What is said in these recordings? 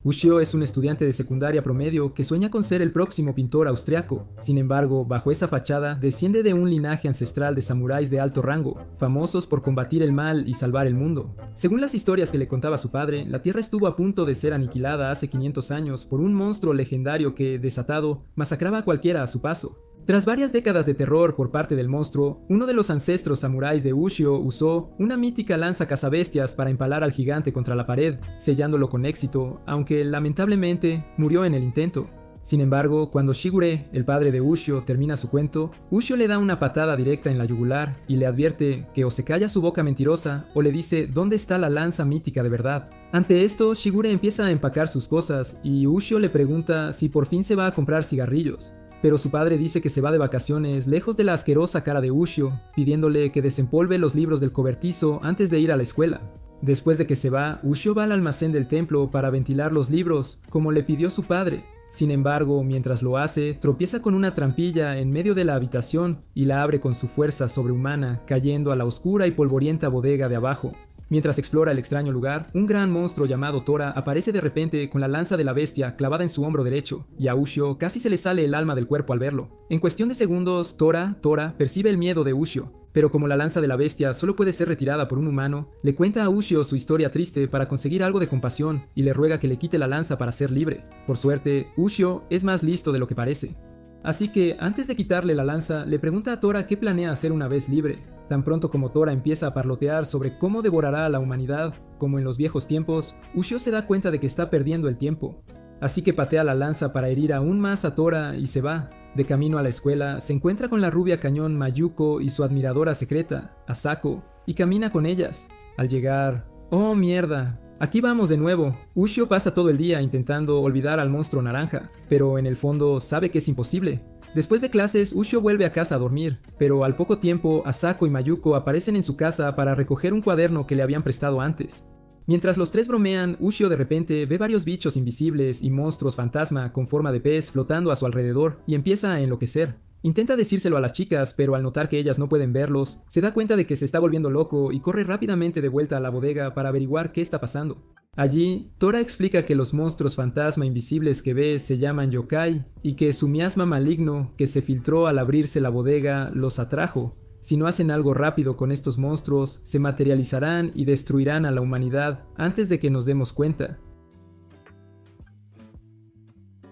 Ushio es un estudiante de secundaria promedio que sueña con ser el próximo pintor austriaco. Sin embargo, bajo esa fachada, desciende de un linaje ancestral de samuráis de alto rango, famosos por combatir el mal y salvar el mundo. Según las historias que le contaba su padre, la Tierra estuvo a punto de ser aniquilada hace 500 años por un monstruo legendario que, desatado, masacraba a cualquiera a su paso. Tras varias décadas de terror por parte del monstruo, uno de los ancestros samuráis de Ushio usó una mítica lanza cazabestias para empalar al gigante contra la pared, sellándolo con éxito, aunque lamentablemente murió en el intento. Sin embargo, cuando Shigure, el padre de Ushio, termina su cuento, Ushio le da una patada directa en la yugular y le advierte que o se calla su boca mentirosa o le dice dónde está la lanza mítica de verdad. Ante esto, Shigure empieza a empacar sus cosas y Ushio le pregunta si por fin se va a comprar cigarrillos. Pero su padre dice que se va de vacaciones lejos de la asquerosa cara de Ushio, pidiéndole que desempolve los libros del cobertizo antes de ir a la escuela. Después de que se va, Ushio va al almacén del templo para ventilar los libros, como le pidió su padre. Sin embargo, mientras lo hace, tropieza con una trampilla en medio de la habitación y la abre con su fuerza sobrehumana, cayendo a la oscura y polvorienta bodega de abajo. Mientras explora el extraño lugar, un gran monstruo llamado Tora aparece de repente con la lanza de la bestia clavada en su hombro derecho, y a Ushio casi se le sale el alma del cuerpo al verlo. En cuestión de segundos, Tora percibe el miedo de Ushio, pero como la lanza de la bestia solo puede ser retirada por un humano, le cuenta a Ushio su historia triste para conseguir algo de compasión y le ruega que le quite la lanza para ser libre. Por suerte, Ushio es más listo de lo que parece. Así que, antes de quitarle la lanza, le pregunta a Tora qué planea hacer una vez libre. Tan pronto como Tora empieza a parlotear sobre cómo devorará a la humanidad, como en los viejos tiempos, Ushio se da cuenta de que está perdiendo el tiempo. Así que patea la lanza para herir aún más a Tora y se va. De camino a la escuela, se encuentra con la rubia cañón Mayuko y su admiradora secreta, Asako, y camina con ellas. Al llegar... ¡Oh, mierda! Aquí vamos de nuevo. Ushio pasa todo el día intentando olvidar al monstruo naranja, pero en el fondo sabe que es imposible. Después de clases, Ushio vuelve a casa a dormir, pero al poco tiempo, Asako y Mayuko aparecen en su casa para recoger un cuaderno que le habían prestado antes. Mientras los tres bromean, Ushio de repente ve varios bichos invisibles y monstruos fantasma con forma de pez flotando a su alrededor y empieza a enloquecer. Intenta decírselo a las chicas, pero al notar que ellas no pueden verlos, se da cuenta de que se está volviendo loco y corre rápidamente de vuelta a la bodega para averiguar qué está pasando. Allí, Tora explica que los monstruos fantasma invisibles que ve se llaman yokai y que su miasma maligno que se filtró al abrirse la bodega los atrajo. Si no hacen algo rápido con estos monstruos, se materializarán y destruirán a la humanidad antes de que nos demos cuenta.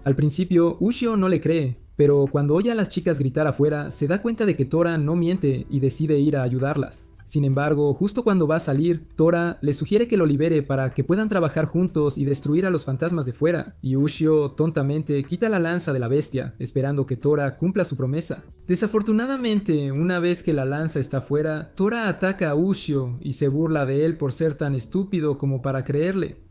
Al principio, Ushio no le cree, pero cuando oye a las chicas gritar afuera, se da cuenta de que Tora no miente y decide ir a ayudarlas. Sin embargo, justo cuando va a salir, Tora le sugiere que lo libere para que puedan trabajar juntos y destruir a los fantasmas de fuera, y Ushio, tontamente, quita la lanza de la bestia, esperando que Tora cumpla su promesa. Desafortunadamente, una vez que la lanza está fuera, Tora ataca a Ushio y se burla de él por ser tan estúpido como para creerle.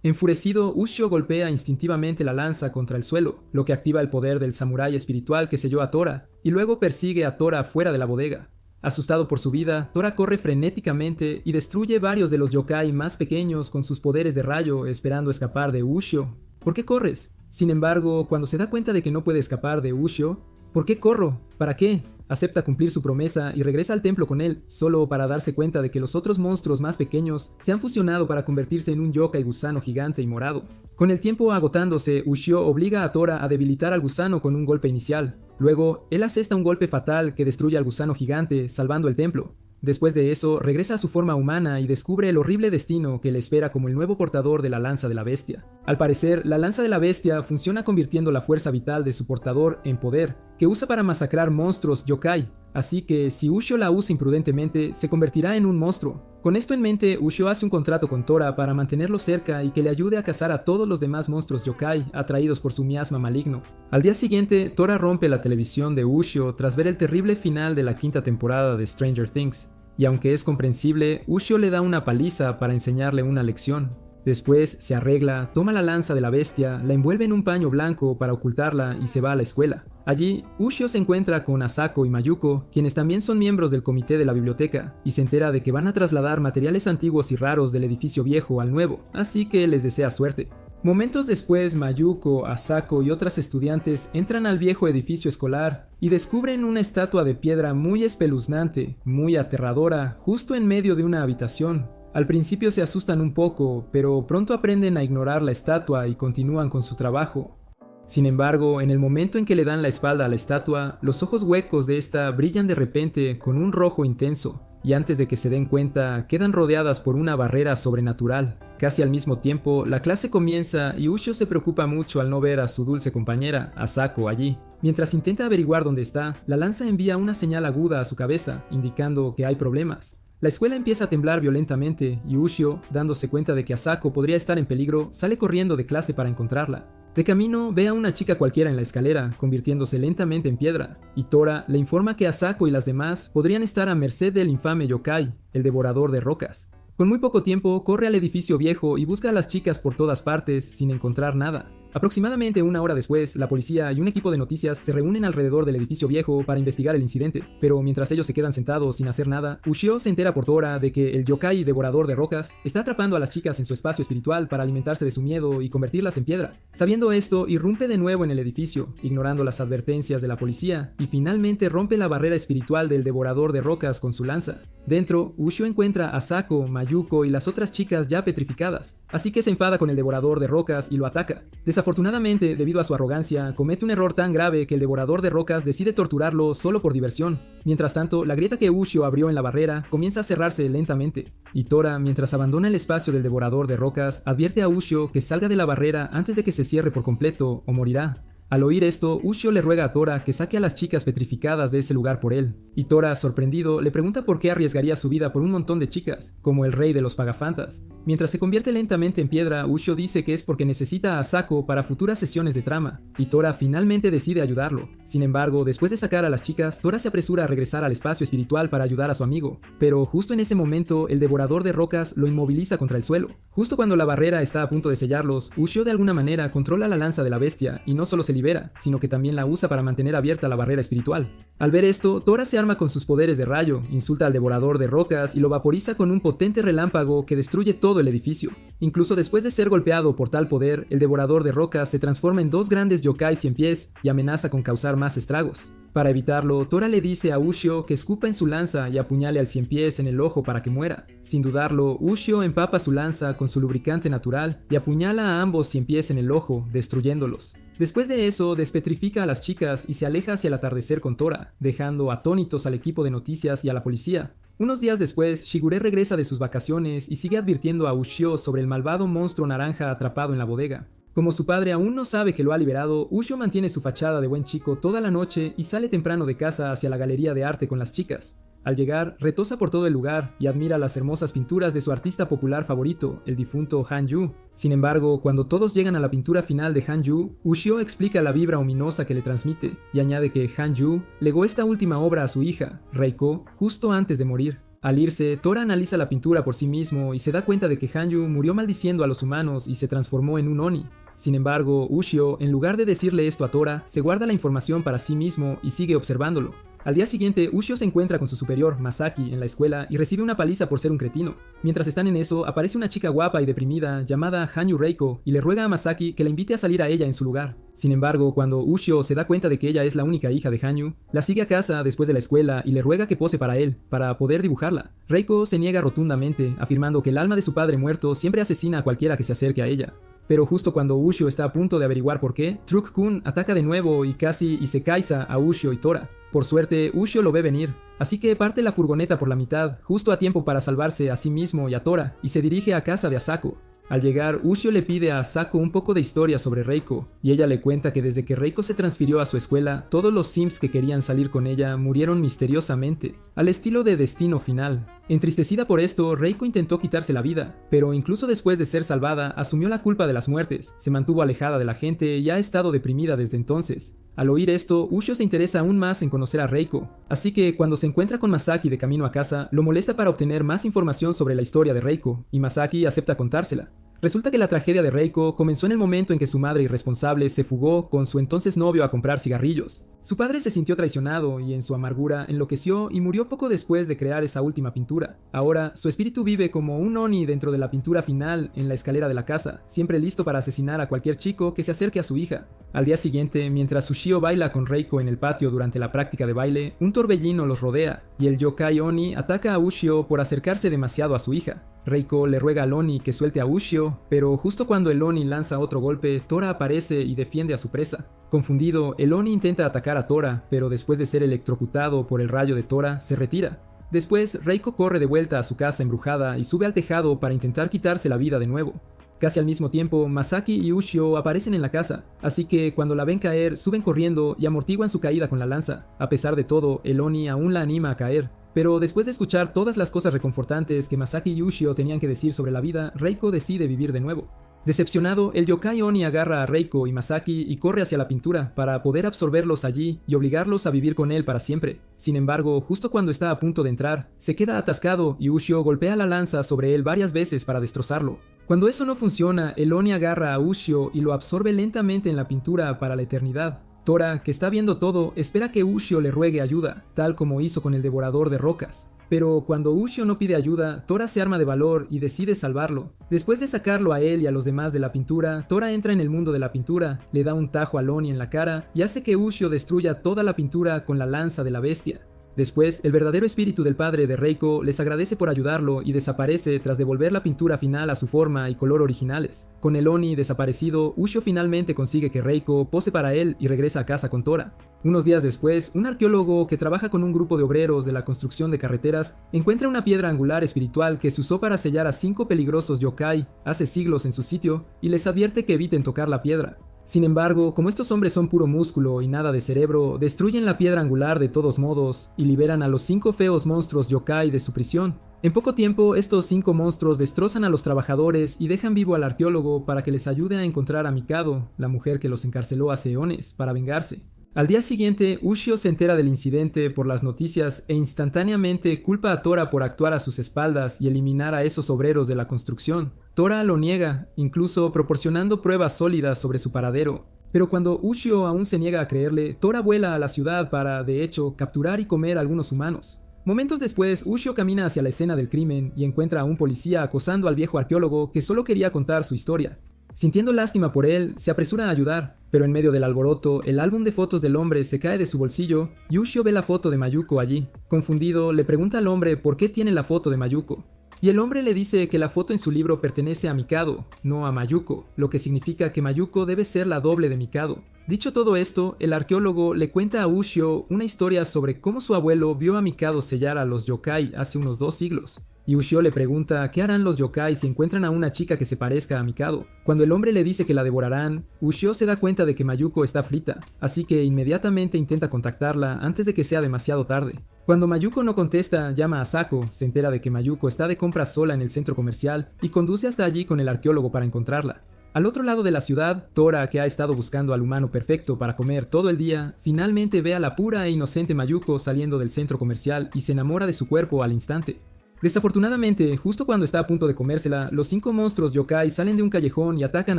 Enfurecido, Ushio golpea instintivamente la lanza contra el suelo, lo que activa el poder del samurái espiritual que selló a Tora, y luego persigue a Tora fuera de la bodega. Asustado por su vida, Tora corre frenéticamente y destruye varios de los yokai más pequeños con sus poderes de rayo, esperando escapar de Ushio. ¿Por qué corres? Sin embargo, cuando se da cuenta de que no puede escapar de Ushio, ¿por qué corro? ¿Para qué? Acepta cumplir su promesa y regresa al templo con él, solo para darse cuenta de que los otros monstruos más pequeños se han fusionado para convertirse en un yokai gusano gigante y morado. Con el tiempo agotándose, Ushio obliga a Tora a debilitar al gusano con un golpe inicial. Luego, él asesta un golpe fatal que destruye al gusano gigante, salvando el templo. Después de eso, regresa a su forma humana y descubre el horrible destino que le espera como el nuevo portador de la lanza de la bestia. Al parecer, la lanza de la bestia funciona convirtiendo la fuerza vital de su portador en poder, que usa para masacrar monstruos yokai, así que si Ushio la usa imprudentemente, se convertirá en un monstruo. Con esto en mente, Ushio hace un contrato con Tora para mantenerlo cerca y que le ayude a cazar a todos los demás monstruos yokai atraídos por su miasma maligno. Al día siguiente, Tora rompe la televisión de Ushio tras ver el terrible final de la quinta temporada de Stranger Things, y aunque es comprensible, Ushio le da una paliza para enseñarle una lección. Después se arregla, toma la lanza de la bestia, la envuelve en un paño blanco para ocultarla y se va a la escuela. Allí, Ushio se encuentra con Asako y Mayuko, quienes también son miembros del comité de la biblioteca, y se entera de que van a trasladar materiales antiguos y raros del edificio viejo al nuevo, así que les desea suerte. Momentos después, Mayuko, Asako y otras estudiantes entran al viejo edificio escolar y descubren una estatua de piedra muy espeluznante, muy aterradora, justo en medio de una habitación. Al principio se asustan un poco, pero pronto aprenden a ignorar la estatua y continúan con su trabajo. Sin embargo, en el momento en que le dan la espalda a la estatua, los ojos huecos de esta brillan de repente con un rojo intenso, y antes de que se den cuenta, quedan rodeadas por una barrera sobrenatural. Casi al mismo tiempo, la clase comienza y Ushio se preocupa mucho al no ver a su dulce compañera, Asako, allí. Mientras intenta averiguar dónde está, la lanza envía una señal aguda a su cabeza, indicando que hay problemas. La escuela empieza a temblar violentamente y Ushio, dándose cuenta de que Asako podría estar en peligro, sale corriendo de clase para encontrarla. De camino, ve a una chica cualquiera en la escalera, convirtiéndose lentamente en piedra, y Tora le informa que Asako y las demás podrían estar a merced del infame yokai, el devorador de rocas. Con muy poco tiempo, corre al edificio viejo y busca a las chicas por todas partes sin encontrar nada. Aproximadamente una hora después, la policía y un equipo de noticias se reúnen alrededor del edificio viejo para investigar el incidente, pero mientras ellos se quedan sentados sin hacer nada, Ushio se entera por Tora de que el yokai devorador de rocas está atrapando a las chicas en su espacio espiritual para alimentarse de su miedo y convertirlas en piedra. Sabiendo esto, irrumpe de nuevo en el edificio, ignorando las advertencias de la policía, y finalmente rompe la barrera espiritual del devorador de rocas con su lanza. Dentro, Ushio encuentra a Sako, Mayuko y las otras chicas ya petrificadas, así que se enfada con el devorador de rocas y lo ataca. Desafortunadamente, debido a su arrogancia, comete un error tan grave que el devorador de rocas decide torturarlo solo por diversión. Mientras tanto, la grieta que Ushio abrió en la barrera comienza a cerrarse lentamente, y Tora, mientras abandona el espacio del devorador de rocas, advierte a Ushio que salga de la barrera antes de que se cierre por completo o morirá. Al oír esto, Ushio le ruega a Tora que saque a las chicas petrificadas de ese lugar por él, y Tora, sorprendido, le pregunta por qué arriesgaría su vida por un montón de chicas, como el rey de los pagafantas. Mientras se convierte lentamente en piedra, Ushio dice que es porque necesita a Sako para futuras sesiones de trama, y Tora finalmente decide ayudarlo. Sin embargo, después de sacar a las chicas, Tora se apresura a regresar al espacio espiritual para ayudar a su amigo, pero justo en ese momento, el devorador de rocas lo inmoviliza contra el suelo. Justo cuando la barrera está a punto de sellarlos, Ushio de alguna manera controla la lanza de la bestia, y no solo se libera, sino que también la usa para mantener abierta la barrera espiritual. Al ver esto, Tora se arma con sus poderes de rayo, insulta al devorador de rocas y lo vaporiza con un potente relámpago que destruye todo el edificio. Incluso después de ser golpeado por tal poder, el devorador de rocas se transforma en dos grandes yokai cien pies y amenaza con causar más estragos. Para evitarlo, Tora le dice a Ushio que escupa en su lanza y apuñale al cien pies en el ojo para que muera. Sin dudarlo, Ushio empapa su lanza con su lubricante natural y apuñala a ambos cien pies en el ojo, destruyéndolos. Después de eso, despetrifica a las chicas y se aleja hacia el atardecer con Tora, dejando atónitos al equipo de noticias y a la policía. Unos días después, Shigure regresa de sus vacaciones y sigue advirtiendo a Ushio sobre el malvado monstruo naranja atrapado en la bodega. Como su padre aún no sabe que lo ha liberado, Ushio mantiene su fachada de buen chico toda la noche y sale temprano de casa hacia la galería de arte con las chicas. Al llegar, retosa por todo el lugar y admira las hermosas pinturas de su artista popular favorito, el difunto Han Yu. Sin embargo, cuando todos llegan a la pintura final de Han Yu, Ushio explica la vibra ominosa que le transmite y añade que Han Yu legó esta última obra a su hija, Reiko, justo antes de morir. Al irse, Tora analiza la pintura por sí mismo y se da cuenta de que Han Yu murió maldiciendo a los humanos y se transformó en un Oni. Sin embargo, Ushio, en lugar de decirle esto a Tora, se guarda la información para sí mismo y sigue observándolo. Al día siguiente, Ushio se encuentra con su superior, Masaki, en la escuela y recibe una paliza por ser un cretino. Mientras están en eso, aparece una chica guapa y deprimida llamada Hanyu Reiko y le ruega a Masaki que la invite a salir a ella en su lugar. Sin embargo, cuando Ushio se da cuenta de que ella es la única hija de Hanyu, la sigue a casa después de la escuela y le ruega que pose para él, para poder dibujarla. Reiko se niega rotundamente, afirmando que el alma de su padre muerto siempre asesina a cualquiera que se acerque a ella. Pero justo cuando Ushio está a punto de averiguar por qué, Truck-kun ataca de nuevo y casi isekaiza a Ushio y Tora. Por suerte, Ushio lo ve venir, así que parte la furgoneta por la mitad, justo a tiempo para salvarse a sí mismo y a Tora, y se dirige a casa de Asako. Al llegar, Ushio le pide a Asako un poco de historia sobre Reiko, y ella le cuenta que desde que Reiko se transfirió a su escuela, todos los Sims que querían salir con ella murieron misteriosamente, al estilo de Destino Final. Entristecida por esto, Reiko intentó quitarse la vida, pero incluso después de ser salvada, asumió la culpa de las muertes, se mantuvo alejada de la gente y ha estado deprimida desde entonces. Al oír esto, Ushio se interesa aún más en conocer a Reiko, así que cuando se encuentra con Masaki de camino a casa, lo molesta para obtener más información sobre la historia de Reiko, y Masaki acepta contársela. Resulta que la tragedia de Reiko comenzó en el momento en que su madre irresponsable se fugó con su entonces novio a comprar cigarrillos. Su padre se sintió traicionado y en su amargura enloqueció y murió poco después de crear esa última pintura. Ahora, su espíritu vive como un Oni dentro de la pintura final en la escalera de la casa, siempre listo para asesinar a cualquier chico que se acerque a su hija. Al día siguiente, mientras Ushio baila con Reiko en el patio durante la práctica de baile, un torbellino los rodea y el yokai Oni ataca a Ushio por acercarse demasiado a su hija. Reiko le ruega al Oni que suelte a Ushio, pero justo cuando el Oni lanza otro golpe, Tora aparece y defiende a su presa. Confundido, el Oni intenta atacar a Tora, pero después de ser electrocutado por el rayo de Tora, se retira. Después, Reiko corre de vuelta a su casa embrujada y sube al tejado para intentar quitarse la vida de nuevo. Casi al mismo tiempo, Masaki y Ushio aparecen en la casa, así que cuando la ven caer, suben corriendo y amortiguan su caída con la lanza. A pesar de todo, el Oni aún la anima a caer. Pero después de escuchar todas las cosas reconfortantes que Masaki y Ushio tenían que decir sobre la vida, Reiko decide vivir de nuevo. Decepcionado, el yokai Oni agarra a Reiko y Masaki y corre hacia la pintura para poder absorberlos allí y obligarlos a vivir con él para siempre. Sin embargo, justo cuando está a punto de entrar, se queda atascado y Ushio golpea la lanza sobre él varias veces para destrozarlo. Cuando eso no funciona, el Oni agarra a Ushio y lo absorbe lentamente en la pintura para la eternidad. Tora, que está viendo todo, espera que Ushio le ruegue ayuda, tal como hizo con el devorador de rocas. Pero cuando Ushio no pide ayuda, Tora se arma de valor y decide salvarlo. Después de sacarlo a él y a los demás de la pintura, Tora entra en el mundo de la pintura, le da un tajo al Oni en la cara y hace que Ushio destruya toda la pintura con la lanza de la bestia. Después, el verdadero espíritu del padre de Reiko les agradece por ayudarlo y desaparece tras devolver la pintura final a su forma y color originales. Con el Oni desaparecido, Ushio finalmente consigue que Reiko pose para él y regresa a casa con Tora. Unos días después, un arqueólogo que trabaja con un grupo de obreros de la construcción de carreteras encuentra una piedra angular espiritual que se usó para sellar a 5 peligrosos yokai hace siglos en su sitio y les advierte que eviten tocar la piedra. Sin embargo, como estos hombres son puro músculo y nada de cerebro, destruyen la piedra angular de todos modos y liberan a los 5 feos monstruos yokai de su prisión. En poco tiempo, estos 5 monstruos destrozan a los trabajadores y dejan vivo al arqueólogo para que les ayude a encontrar a Mikado, la mujer que los encarceló hace eones, para vengarse. Al día siguiente, Ushio se entera del incidente por las noticias e instantáneamente culpa a Tora por actuar a sus espaldas y eliminar a esos obreros de la construcción. Tora lo niega, incluso proporcionando pruebas sólidas sobre su paradero. Pero cuando Ushio aún se niega a creerle, Tora vuela a la ciudad para, de hecho, capturar y comer a algunos humanos. Momentos después, Ushio camina hacia la escena del crimen y encuentra a un policía acosando al viejo arqueólogo que solo quería contar su historia. Sintiendo lástima por él, se apresura a ayudar, pero en medio del alboroto, el álbum de fotos del hombre se cae de su bolsillo y Ushio ve la foto de Mayuko allí. Confundido, le pregunta al hombre por qué tiene la foto de Mayuko. Y el hombre le dice que la foto en su libro pertenece a Mikado, no a Mayuko, lo que significa que Mayuko debe ser la doble de Mikado. Dicho todo esto, el arqueólogo le cuenta a Ushio una historia sobre cómo su abuelo vio a Mikado sellar a los yokai hace unos 2 siglos. Y Ushio le pregunta qué harán los yokai si encuentran a una chica que se parezca a Mikado. Cuando el hombre le dice que la devorarán, Ushio se da cuenta de que Mayuko está frita, así que inmediatamente intenta contactarla antes de que sea demasiado tarde. Cuando Mayuko no contesta, llama a Sako, se entera de que Mayuko está de compras sola en el centro comercial y conduce hasta allí con el arqueólogo para encontrarla. Al otro lado de la ciudad, Tora, que ha estado buscando al humano perfecto para comer todo el día, finalmente ve a la pura e inocente Mayuko saliendo del centro comercial y se enamora de su cuerpo al instante. Desafortunadamente, justo cuando está a punto de comérsela, los 5 monstruos yokai salen de un callejón y atacan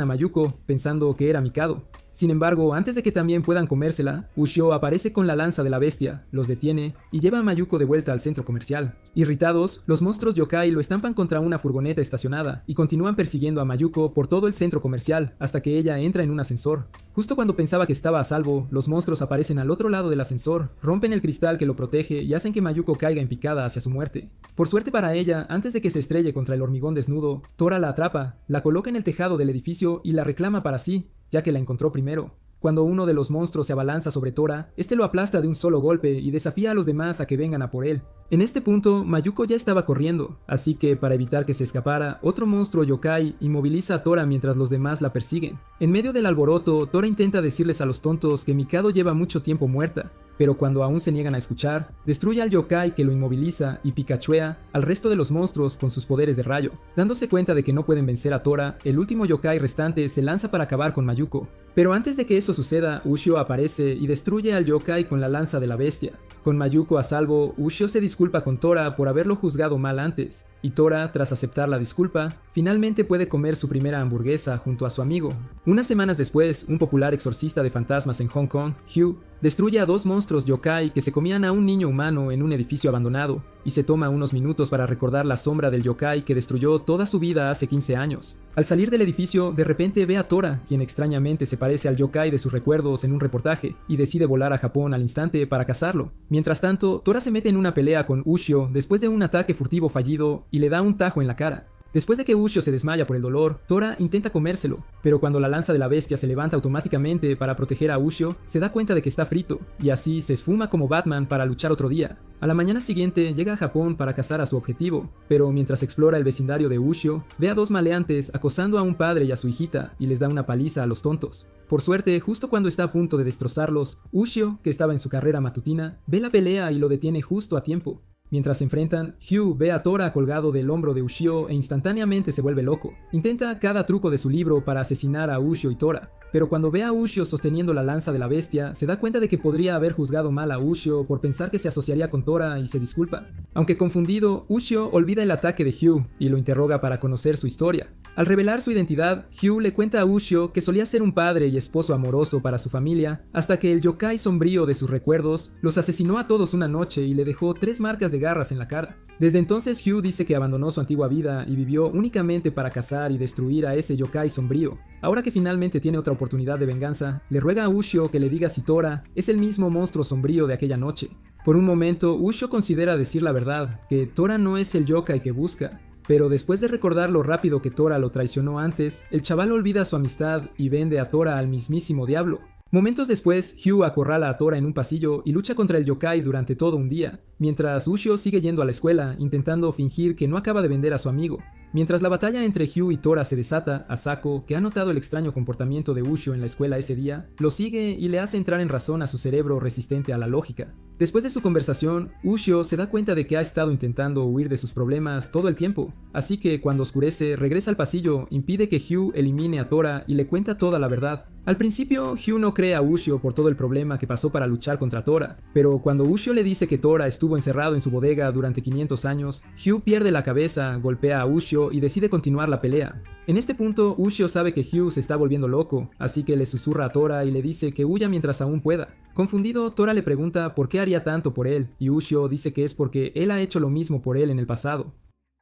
a Mayuko, pensando que era Mikado. Sin embargo, antes de que también puedan comérsela, Ushio aparece con la lanza de la bestia, los detiene y lleva a Mayuko de vuelta al centro comercial. Irritados, los monstruos yokai lo estampan contra una furgoneta estacionada y continúan persiguiendo a Mayuko por todo el centro comercial hasta que ella entra en un ascensor. Justo cuando pensaba que estaba a salvo, los monstruos aparecen al otro lado del ascensor, rompen el cristal que lo protege y hacen que Mayuko caiga en picada hacia su muerte. Por suerte para ella, antes de que se estrelle contra el hormigón desnudo, Tora la atrapa, la coloca en el tejado del edificio y la reclama para sí, ya que la encontró primero. Cuando uno de los monstruos se abalanza sobre Tora, este lo aplasta de un solo golpe y desafía a los demás a que vengan a por él. En este punto, Mayuko ya estaba corriendo, así que para evitar que se escapara, otro monstruo yokai inmoviliza a Tora mientras los demás la persiguen. En medio del alboroto, Tora intenta decirles a los tontos que Mikado lleva mucho tiempo muerta, pero cuando aún se niegan a escuchar, destruye al yokai que lo inmoviliza y picachuea al resto de los monstruos con sus poderes de rayo. Dándose cuenta de que no pueden vencer a Tora, el último yokai restante se lanza para acabar con Mayuko. Pero antes de que eso suceda, Ushio aparece y destruye al yokai con la lanza de la bestia. Con Mayuko a salvo, Ushio se disculpa con Tora por haberlo juzgado mal antes, y Tora, tras aceptar la disculpa, finalmente puede comer su primera hamburguesa junto a su amigo. Unas semanas después, un popular exorcista de fantasmas en Hong Kong, Hugh, destruye a 2 monstruos yokai que se comían a un niño humano en un edificio abandonado, y se toma unos minutos para recordar la sombra del yokai que destruyó toda su vida hace 15 años. Al salir del edificio, de repente ve a Tora, quien extrañamente se parece al yokai de sus recuerdos en un reportaje, y decide volar a Japón al instante para cazarlo. Mientras tanto, Tora se mete en una pelea con Ushio después de un ataque furtivo fallido y le da un tajo en la cara. Después de que Ushio se desmaya por el dolor, Tora intenta comérselo, pero cuando la lanza de la bestia se levanta automáticamente para proteger a Ushio, se da cuenta de que está frito, y así se esfuma como Batman para luchar otro día. A la mañana siguiente llega a Japón para cazar a su objetivo, pero mientras explora el vecindario de Ushio, ve a dos maleantes acosando a un padre y a su hijita y les da una paliza a los tontos. Por suerte, justo cuando está a punto de destrozarlos, Ushio, que estaba en su carrera matutina, ve la pelea y lo detiene justo a tiempo. Mientras se enfrentan, Hugh ve a Tora colgado del hombro de Ushio e instantáneamente se vuelve loco. Intenta cada truco de su libro para asesinar a Ushio y Tora, pero cuando ve a Ushio sosteniendo la lanza de la bestia, se da cuenta de que podría haber juzgado mal a Ushio por pensar que se asociaría con Tora y se disculpa. Aunque confundido, Ushio olvida el ataque de Hugh y lo interroga para conocer su historia. Al revelar su identidad, Hugh le cuenta a Ushio que solía ser un padre y esposo amoroso para su familia, hasta que el yokai sombrío de sus recuerdos los asesinó a todos una noche y le dejó 3 marcas de garras en la cara. Desde entonces Hugh dice que abandonó su antigua vida y vivió únicamente para cazar y destruir a ese yokai sombrío. Ahora que finalmente tiene otra oportunidad de venganza, le ruega a Ushio que le diga si Tora es el mismo monstruo sombrío de aquella noche. Por un momento, Ushio considera decir la verdad, que Tora no es el yokai que busca. Pero después de recordar lo rápido que Tora lo traicionó antes, el chaval olvida su amistad y vende a Tora al mismísimo diablo. Momentos después, Hugh acorrala a Tora en un pasillo y lucha contra el yokai durante todo un día, mientras Ushio sigue yendo a la escuela intentando fingir que no acaba de vender a su amigo. Mientras la batalla entre Hugh y Tora se desata, Asako, que ha notado el extraño comportamiento de Ushio en la escuela ese día, lo sigue y le hace entrar en razón a su cerebro resistente a la lógica. Después de su conversación, Ushio se da cuenta de que ha estado intentando huir de sus problemas todo el tiempo, así que cuando oscurece regresa al pasillo, impide que Hugh elimine a Tora y le cuenta toda la verdad. Al principio, Hugh no cree a Ushio por todo el problema que pasó para luchar contra Tora, pero cuando Ushio le dice que Tora estuvo encerrado en su bodega durante 500 años, Hugh pierde la cabeza, golpea a Ushio y decide continuar la pelea. En este punto, Ushio sabe que Hugh se está volviendo loco, así que le susurra a Tora y le dice que huya mientras aún pueda. Confundido, Tora le pregunta por qué haría tanto por él, y Ushio dice que es porque él ha hecho lo mismo por él en el pasado.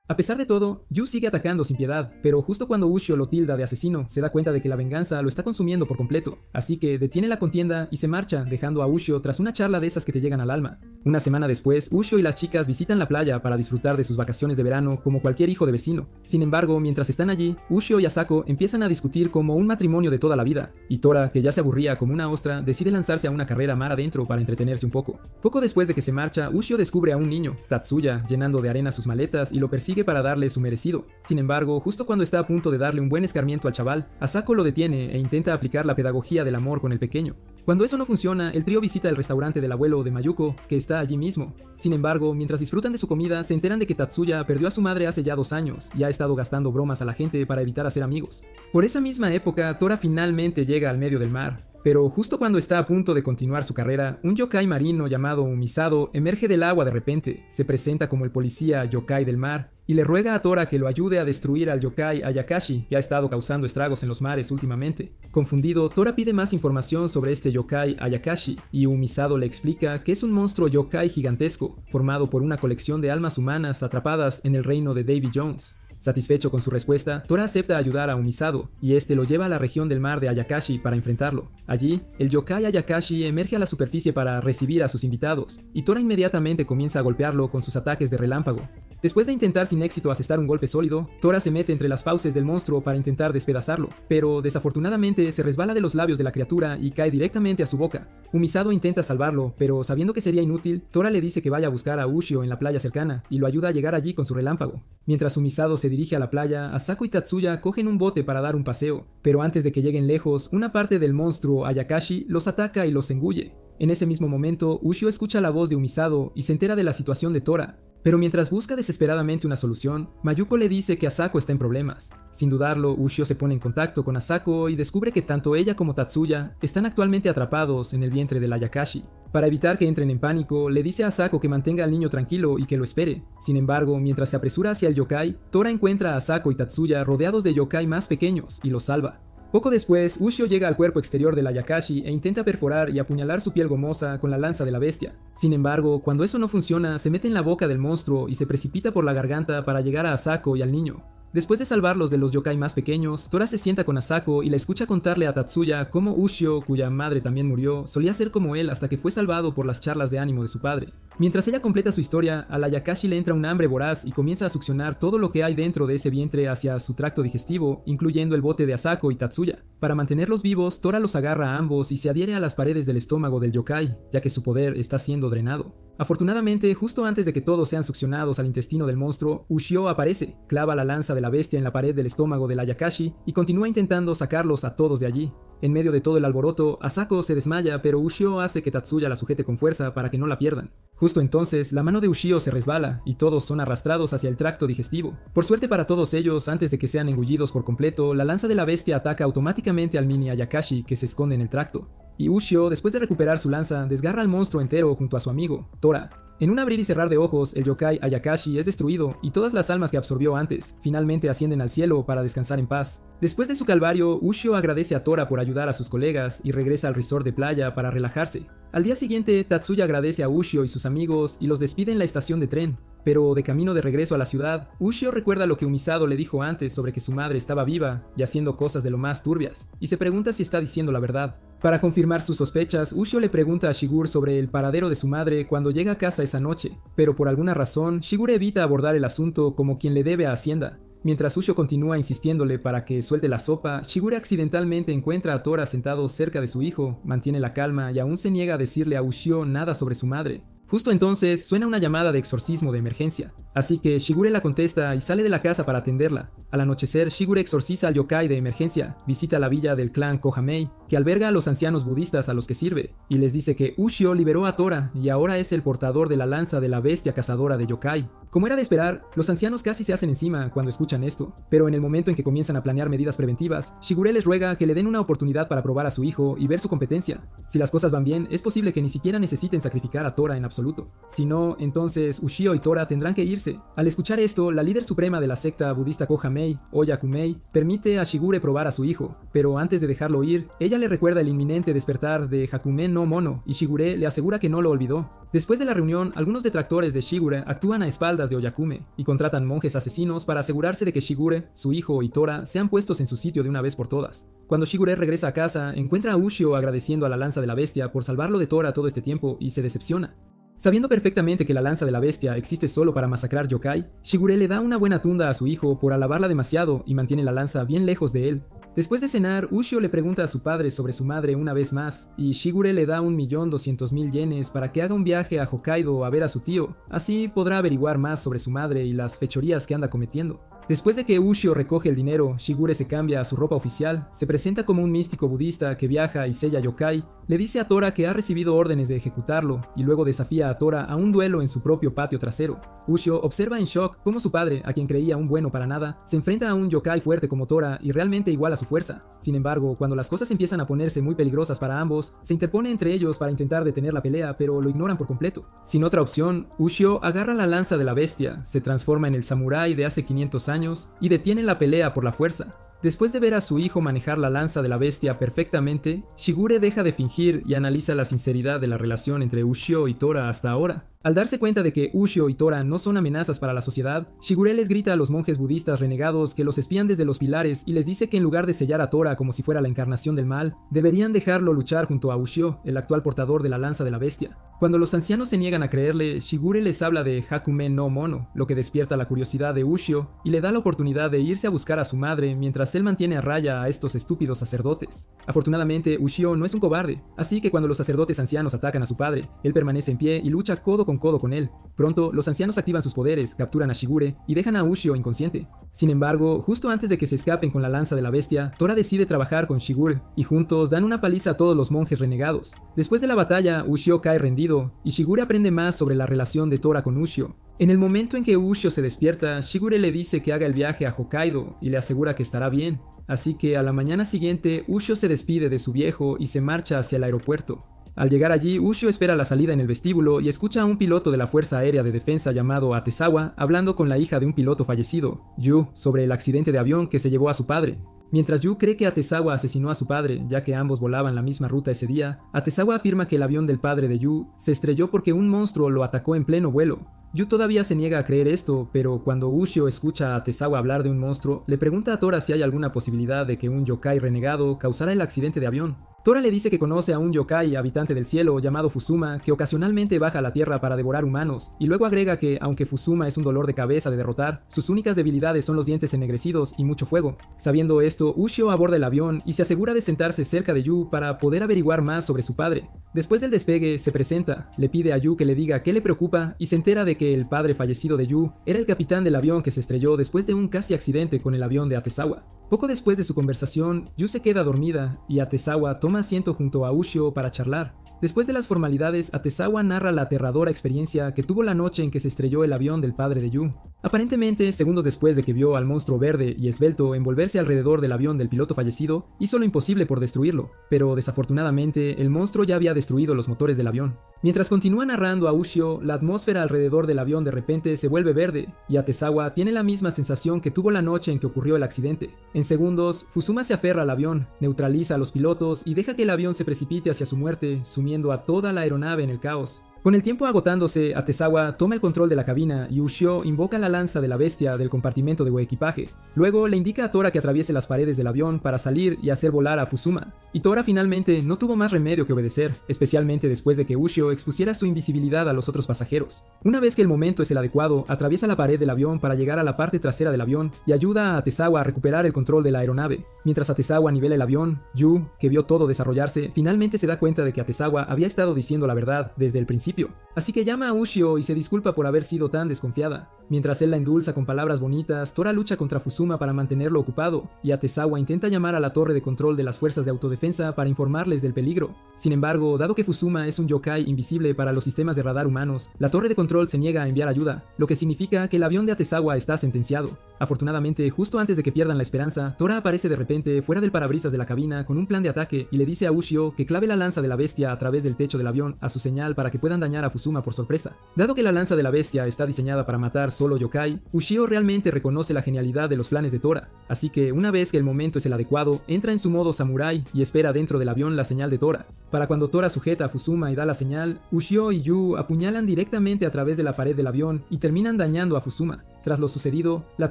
A pesar de todo, Yu sigue atacando sin piedad, pero justo cuando Ushio lo tilda de asesino, se da cuenta de que la venganza lo está consumiendo por completo, así que detiene la contienda y se marcha, dejando a Ushio tras una charla de esas que te llegan al alma. Una semana después, Ushio y las chicas visitan la playa para disfrutar de sus vacaciones de verano como cualquier hijo de vecino. Sin embargo, mientras están allí, Ushio y Asako empiezan a discutir como un matrimonio de toda la vida, y Tora, que ya se aburría como una ostra, decide lanzarse a una carrera mar adentro para entretenerse un poco. Poco después de que se marcha, Ushio descubre a un niño, Tatsuya, llenando de arena sus maletas y lo persigue para darle su merecido. Sin embargo, justo cuando está a punto de darle un buen escarmiento al chaval, Asako lo detiene e intenta aplicar la pedagogía del amor con el pequeño. Cuando eso no funciona, el trío visita el restaurante del abuelo de Mayuko, que está allí mismo. Sin embargo, mientras disfrutan de su comida, se enteran de que Tatsuya perdió a su madre hace ya 2 años y ha estado gastando bromas a la gente para evitar hacer amigos. Por esa misma época, Tora finalmente llega al medio del mar. Pero justo cuando está a punto de continuar su carrera, un yokai marino llamado Umisado emerge del agua de repente, se presenta como el policía yokai del mar y le ruega a Tora que lo ayude a destruir al yokai Ayakashi, que ha estado causando estragos en los mares últimamente. Confundido, Tora pide más información sobre este yokai Ayakashi y Umisado le explica que es un monstruo yokai gigantesco, formado por una colección de almas humanas atrapadas en el reino de Davy Jones. Satisfecho con su respuesta, Tora acepta ayudar a Umisado, y este lo lleva a la región del mar de Ayakashi para enfrentarlo. Allí, el yokai Ayakashi emerge a la superficie para recibir a sus invitados, y Tora inmediatamente comienza a golpearlo con sus ataques de relámpago. Después de intentar sin éxito asestar un golpe sólido, Tora se mete entre las fauces del monstruo para intentar despedazarlo, pero desafortunadamente se resbala de los labios de la criatura y cae directamente a su boca. Umisado intenta salvarlo, pero sabiendo que sería inútil, Tora le dice que vaya a buscar a Ushio en la playa cercana y lo ayuda a llegar allí con su relámpago. Mientras Umisado se dirige a la playa, Asako y Tatsuya cogen un bote para dar un paseo, pero antes de que lleguen lejos, una parte del monstruo Ayakashi los ataca y los engulle. En ese mismo momento, Ushio escucha la voz de Umisado y se entera de la situación de Tora. Pero mientras busca desesperadamente una solución, Mayuko le dice que Asako está en problemas. Sin dudarlo, Ushio se pone en contacto con Asako y descubre que tanto ella como Tatsuya están actualmente atrapados en el vientre del Ayakashi. Para evitar que entren en pánico, le dice a Asako que mantenga al niño tranquilo y que lo espere. Sin embargo, mientras se apresura hacia el yokai, Tora encuentra a Asako y Tatsuya rodeados de yokai más pequeños y los salva. Poco después, Ushio llega al cuerpo exterior del Ayakashi e intenta perforar y apuñalar su piel gomosa con la lanza de la bestia. Sin embargo, cuando eso no funciona, se mete en la boca del monstruo y se precipita por la garganta para llegar a Asako y al niño. Después de salvarlos de los yokai más pequeños, Tora se sienta con Asako y la escucha contarle a Tatsuya cómo Ushio, cuya madre también murió, solía ser como él hasta que fue salvado por las charlas de ánimo de su padre. Mientras ella completa su historia, a la Ayakashi le entra un hambre voraz y comienza a succionar todo lo que hay dentro de ese vientre hacia su tracto digestivo, incluyendo el bote de Asako y Tatsuya. Para mantenerlos vivos, Tora los agarra a ambos y se adhiere a las paredes del estómago del yokai, ya que su poder está siendo drenado. Afortunadamente, justo antes de que todos sean succionados al intestino del monstruo, Ushio aparece, clava la lanza de la bestia en la pared del estómago de la Ayakashi y continúa intentando sacarlos a todos de allí. En medio de todo el alboroto, Asako se desmaya, pero Ushio hace que Tatsuya la sujete con fuerza para que no la pierdan. Justo entonces, la mano de Ushio se resbala y todos son arrastrados hacia el tracto digestivo. Por suerte para todos ellos, antes de que sean engullidos por completo, la lanza de la bestia ataca automáticamente al mini Ayakashi que se esconde en el tracto. Y Ushio, después de recuperar su lanza, desgarra al monstruo entero junto a su amigo, Tora. En un abrir y cerrar de ojos, el yokai Ayakashi es destruido y todas las almas que absorbió antes finalmente ascienden al cielo para descansar en paz. Después de su calvario, Ushio agradece a Tora por ayudar a sus colegas y regresa al resort de playa para relajarse. Al día siguiente, Tatsuya agradece a Ushio y sus amigos y los despide en la estación de tren. Pero de camino de regreso a la ciudad, Ushio recuerda lo que Umisado le dijo antes sobre que su madre estaba viva y haciendo cosas de lo más turbias, y se pregunta si está diciendo la verdad. Para confirmar sus sospechas, Ushio le pregunta a Shigure sobre el paradero de su madre cuando llega a casa esa noche, pero por alguna razón, Shigure evita abordar el asunto como quien le debe a Hacienda. Mientras Ushio continúa insistiéndole para que suelte la sopa, Shigure accidentalmente encuentra a Tora sentado cerca de su hijo, mantiene la calma y aún se niega a decirle a Ushio nada sobre su madre. Justo entonces suena una llamada de exorcismo de emergencia, así que Shigure la contesta y sale de la casa para atenderla. Al anochecer, Shigure exorciza al yokai de emergencia, visita la villa del clan Kohamei, que alberga a los ancianos budistas a los que sirve, y les dice que Ushio liberó a Tora y ahora es el portador de la lanza de la bestia cazadora de yokai. Como era de esperar, los ancianos casi se hacen encima cuando escuchan esto, pero en el momento en que comienzan a planear medidas preventivas, Shigure les ruega que le den una oportunidad para probar a su hijo y ver su competencia. Si las cosas van bien, es posible que ni siquiera necesiten sacrificar a Tora en absoluto. Si no, entonces Ushio y Tora tendrán que irse. Al escuchar esto, la líder suprema de la secta budista Kohamei, Oyakumei, permite a Shigure probar a su hijo, pero antes de dejarlo ir, ella le recuerda el inminente despertar de Hakumen no Mono y Shigure le asegura que no lo olvidó. Después de la reunión, algunos detractores de Shigure actúan a espaldas de Oyakume y contratan monjes asesinos para asegurarse de que Shigure, su hijo y Tora sean puestos en su sitio de una vez por todas. Cuando Shigure regresa a casa, encuentra a Ushio agradeciendo a la lanza de la bestia por salvarlo de Tora todo este tiempo y se decepciona. Sabiendo perfectamente que la lanza de la bestia existe solo para masacrar yokai, Shigure le da una buena tunda a su hijo por alabarla demasiado y mantiene la lanza bien lejos de él. Después de cenar, Ushio le pregunta a su padre sobre su madre una vez más, y Shigure le da 1.200.000 yenes para que haga un viaje a Hokkaido a ver a su tío, así podrá averiguar más sobre su madre y las fechorías que anda cometiendo. Después de que Ushio recoge el dinero, Shigure se cambia a su ropa oficial, se presenta como un místico budista que viaja y sella yokai, le dice a Tora que ha recibido órdenes de ejecutarlo, y luego desafía a Tora a un duelo en su propio patio trasero. Ushio observa en shock cómo su padre, a quien creía un bueno para nada, se enfrenta a un yokai fuerte como Tora y realmente igual a su fuerza. Sin embargo, cuando las cosas empiezan a ponerse muy peligrosas para ambos, se interpone entre ellos para intentar detener la pelea, pero lo ignoran por completo. Sin otra opción, Ushio agarra la lanza de la bestia, se transforma en el samurái de hace 500 años y detiene la pelea por la fuerza. Después de ver a su hijo manejar la lanza de la bestia perfectamente, Shigure deja de fingir y analiza la sinceridad de la relación entre Ushio y Tora hasta ahora. Al darse cuenta de que Ushio y Tora no son amenazas para la sociedad, Shigure les grita a los monjes budistas renegados que los espían desde los pilares y les dice que en lugar de sellar a Tora como si fuera la encarnación del mal, deberían dejarlo luchar junto a Ushio, el actual portador de la lanza de la bestia. Cuando los ancianos se niegan a creerle, Shigure les habla de Hakumen no Mono, lo que despierta la curiosidad de Ushio y le da la oportunidad de irse a buscar a su madre mientras él mantiene a raya a estos estúpidos sacerdotes. Afortunadamente, Ushio no es un cobarde, así que cuando los sacerdotes ancianos atacan a su padre, él permanece en pie y lucha codo con él. Pronto, los ancianos activan sus poderes, capturan a Shigure y dejan a Ushio inconsciente. Sin embargo, justo antes de que se escapen con la lanza de la bestia, Tora decide trabajar con Shigure y juntos dan una paliza a todos los monjes renegados. Después de la batalla, Ushio cae rendido y Shigure aprende más sobre la relación de Tora con Ushio. En el momento en que Ushio se despierta, Shigure le dice que haga el viaje a Hokkaido y le asegura que estará bien. Así que a la mañana siguiente, Ushio se despide de su viejo y se marcha hacia el aeropuerto. Al llegar allí, Ushio espera la salida en el vestíbulo y escucha a un piloto de la Fuerza Aérea de Defensa llamado Atezawa hablando con la hija de un piloto fallecido, Yu, sobre el accidente de avión que se llevó a su padre. Mientras Yu cree que Atezawa asesinó a su padre, ya que ambos volaban la misma ruta ese día, Atezawa afirma que el avión del padre de Yu se estrelló porque un monstruo lo atacó en pleno vuelo. Yu todavía se niega a creer esto, pero cuando Ushio escucha a Atezawa hablar de un monstruo, le pregunta a Tora si hay alguna posibilidad de que un yokai renegado causara el accidente de avión. Tora le dice que conoce a un yokai habitante del cielo llamado Fusuma que ocasionalmente baja a la tierra para devorar humanos, y luego agrega que, aunque Fusuma es un dolor de cabeza de derrotar, sus únicas debilidades son los dientes ennegrecidos y mucho fuego. Sabiendo esto, Ushio aborda el avión y se asegura de sentarse cerca de Yu para poder averiguar más sobre su padre. Después del despegue, se presenta, le pide a Yu que le diga qué le preocupa y se entera de que el padre fallecido de Yu era el capitán del avión que se estrelló después de un casi accidente con el avión de Atezawa. Poco después de su conversación, Yu se queda dormida y Atezawa toma asiento junto a Ushio para charlar. Después de las formalidades, Atezawa narra la aterradora experiencia que tuvo la noche en que se estrelló el avión del padre de Yu. Aparentemente, segundos después de que vio al monstruo verde y esbelto envolverse alrededor del avión del piloto fallecido, hizo lo imposible por destruirlo, pero desafortunadamente el monstruo ya había destruido los motores del avión. Mientras continúa narrando a Ushio, la atmósfera alrededor del avión de repente se vuelve verde, y Atezawa tiene la misma sensación que tuvo la noche en que ocurrió el accidente. En segundos, Fusuma se aferra al avión, neutraliza a los pilotos y deja que el avión se precipite hacia su muerte, sumiendo a toda la aeronave en el caos. Con el tiempo agotándose, Atezawa toma el control de la cabina y Ushio invoca la lanza de la bestia del compartimento de equipaje. Luego le indica a Tora que atraviese las paredes del avión para salir y hacer volar a Fusuma. Y Tora finalmente no tuvo más remedio que obedecer, especialmente después de que Ushio expusiera su invisibilidad a los otros pasajeros. Una vez que el momento es el adecuado, atraviesa la pared del avión para llegar a la parte trasera del avión y ayuda a Atezawa a recuperar el control de la aeronave. Mientras Atezawa nivela el avión, Yu, que vio todo desarrollarse, finalmente se da cuenta de que Atezawa había estado diciendo la verdad desde el principio. Así que llama a Ushio y se disculpa por haber sido tan desconfiada. Mientras él la endulza con palabras bonitas, Tora lucha contra Fusuma para mantenerlo ocupado, y Atezawa intenta llamar a la torre de control de las fuerzas de autodefensa para informarles del peligro. Sin embargo, dado que Fusuma es un yokai invisible para los sistemas de radar humanos, la torre de control se niega a enviar ayuda, lo que significa que el avión de Atezawa está sentenciado. Afortunadamente, justo antes de que pierdan la esperanza, Tora aparece de repente fuera del parabrisas de la cabina con un plan de ataque y le dice a Ushio que clave la lanza de la bestia a través del techo del avión a su señal para que puedan dañar a Fusuma por sorpresa. Dado que la lanza de la bestia está diseñada para matar solo yokai, Ushio realmente reconoce la genialidad de los planes de Tora, así que una vez que el momento es el adecuado, entra en su modo samurái y espera dentro del avión la señal de Tora. Para cuando Tora sujeta a Fusuma y da la señal, Ushio y Yu apuñalan directamente a través de la pared del avión y terminan dañando a Fusuma. Tras lo sucedido, la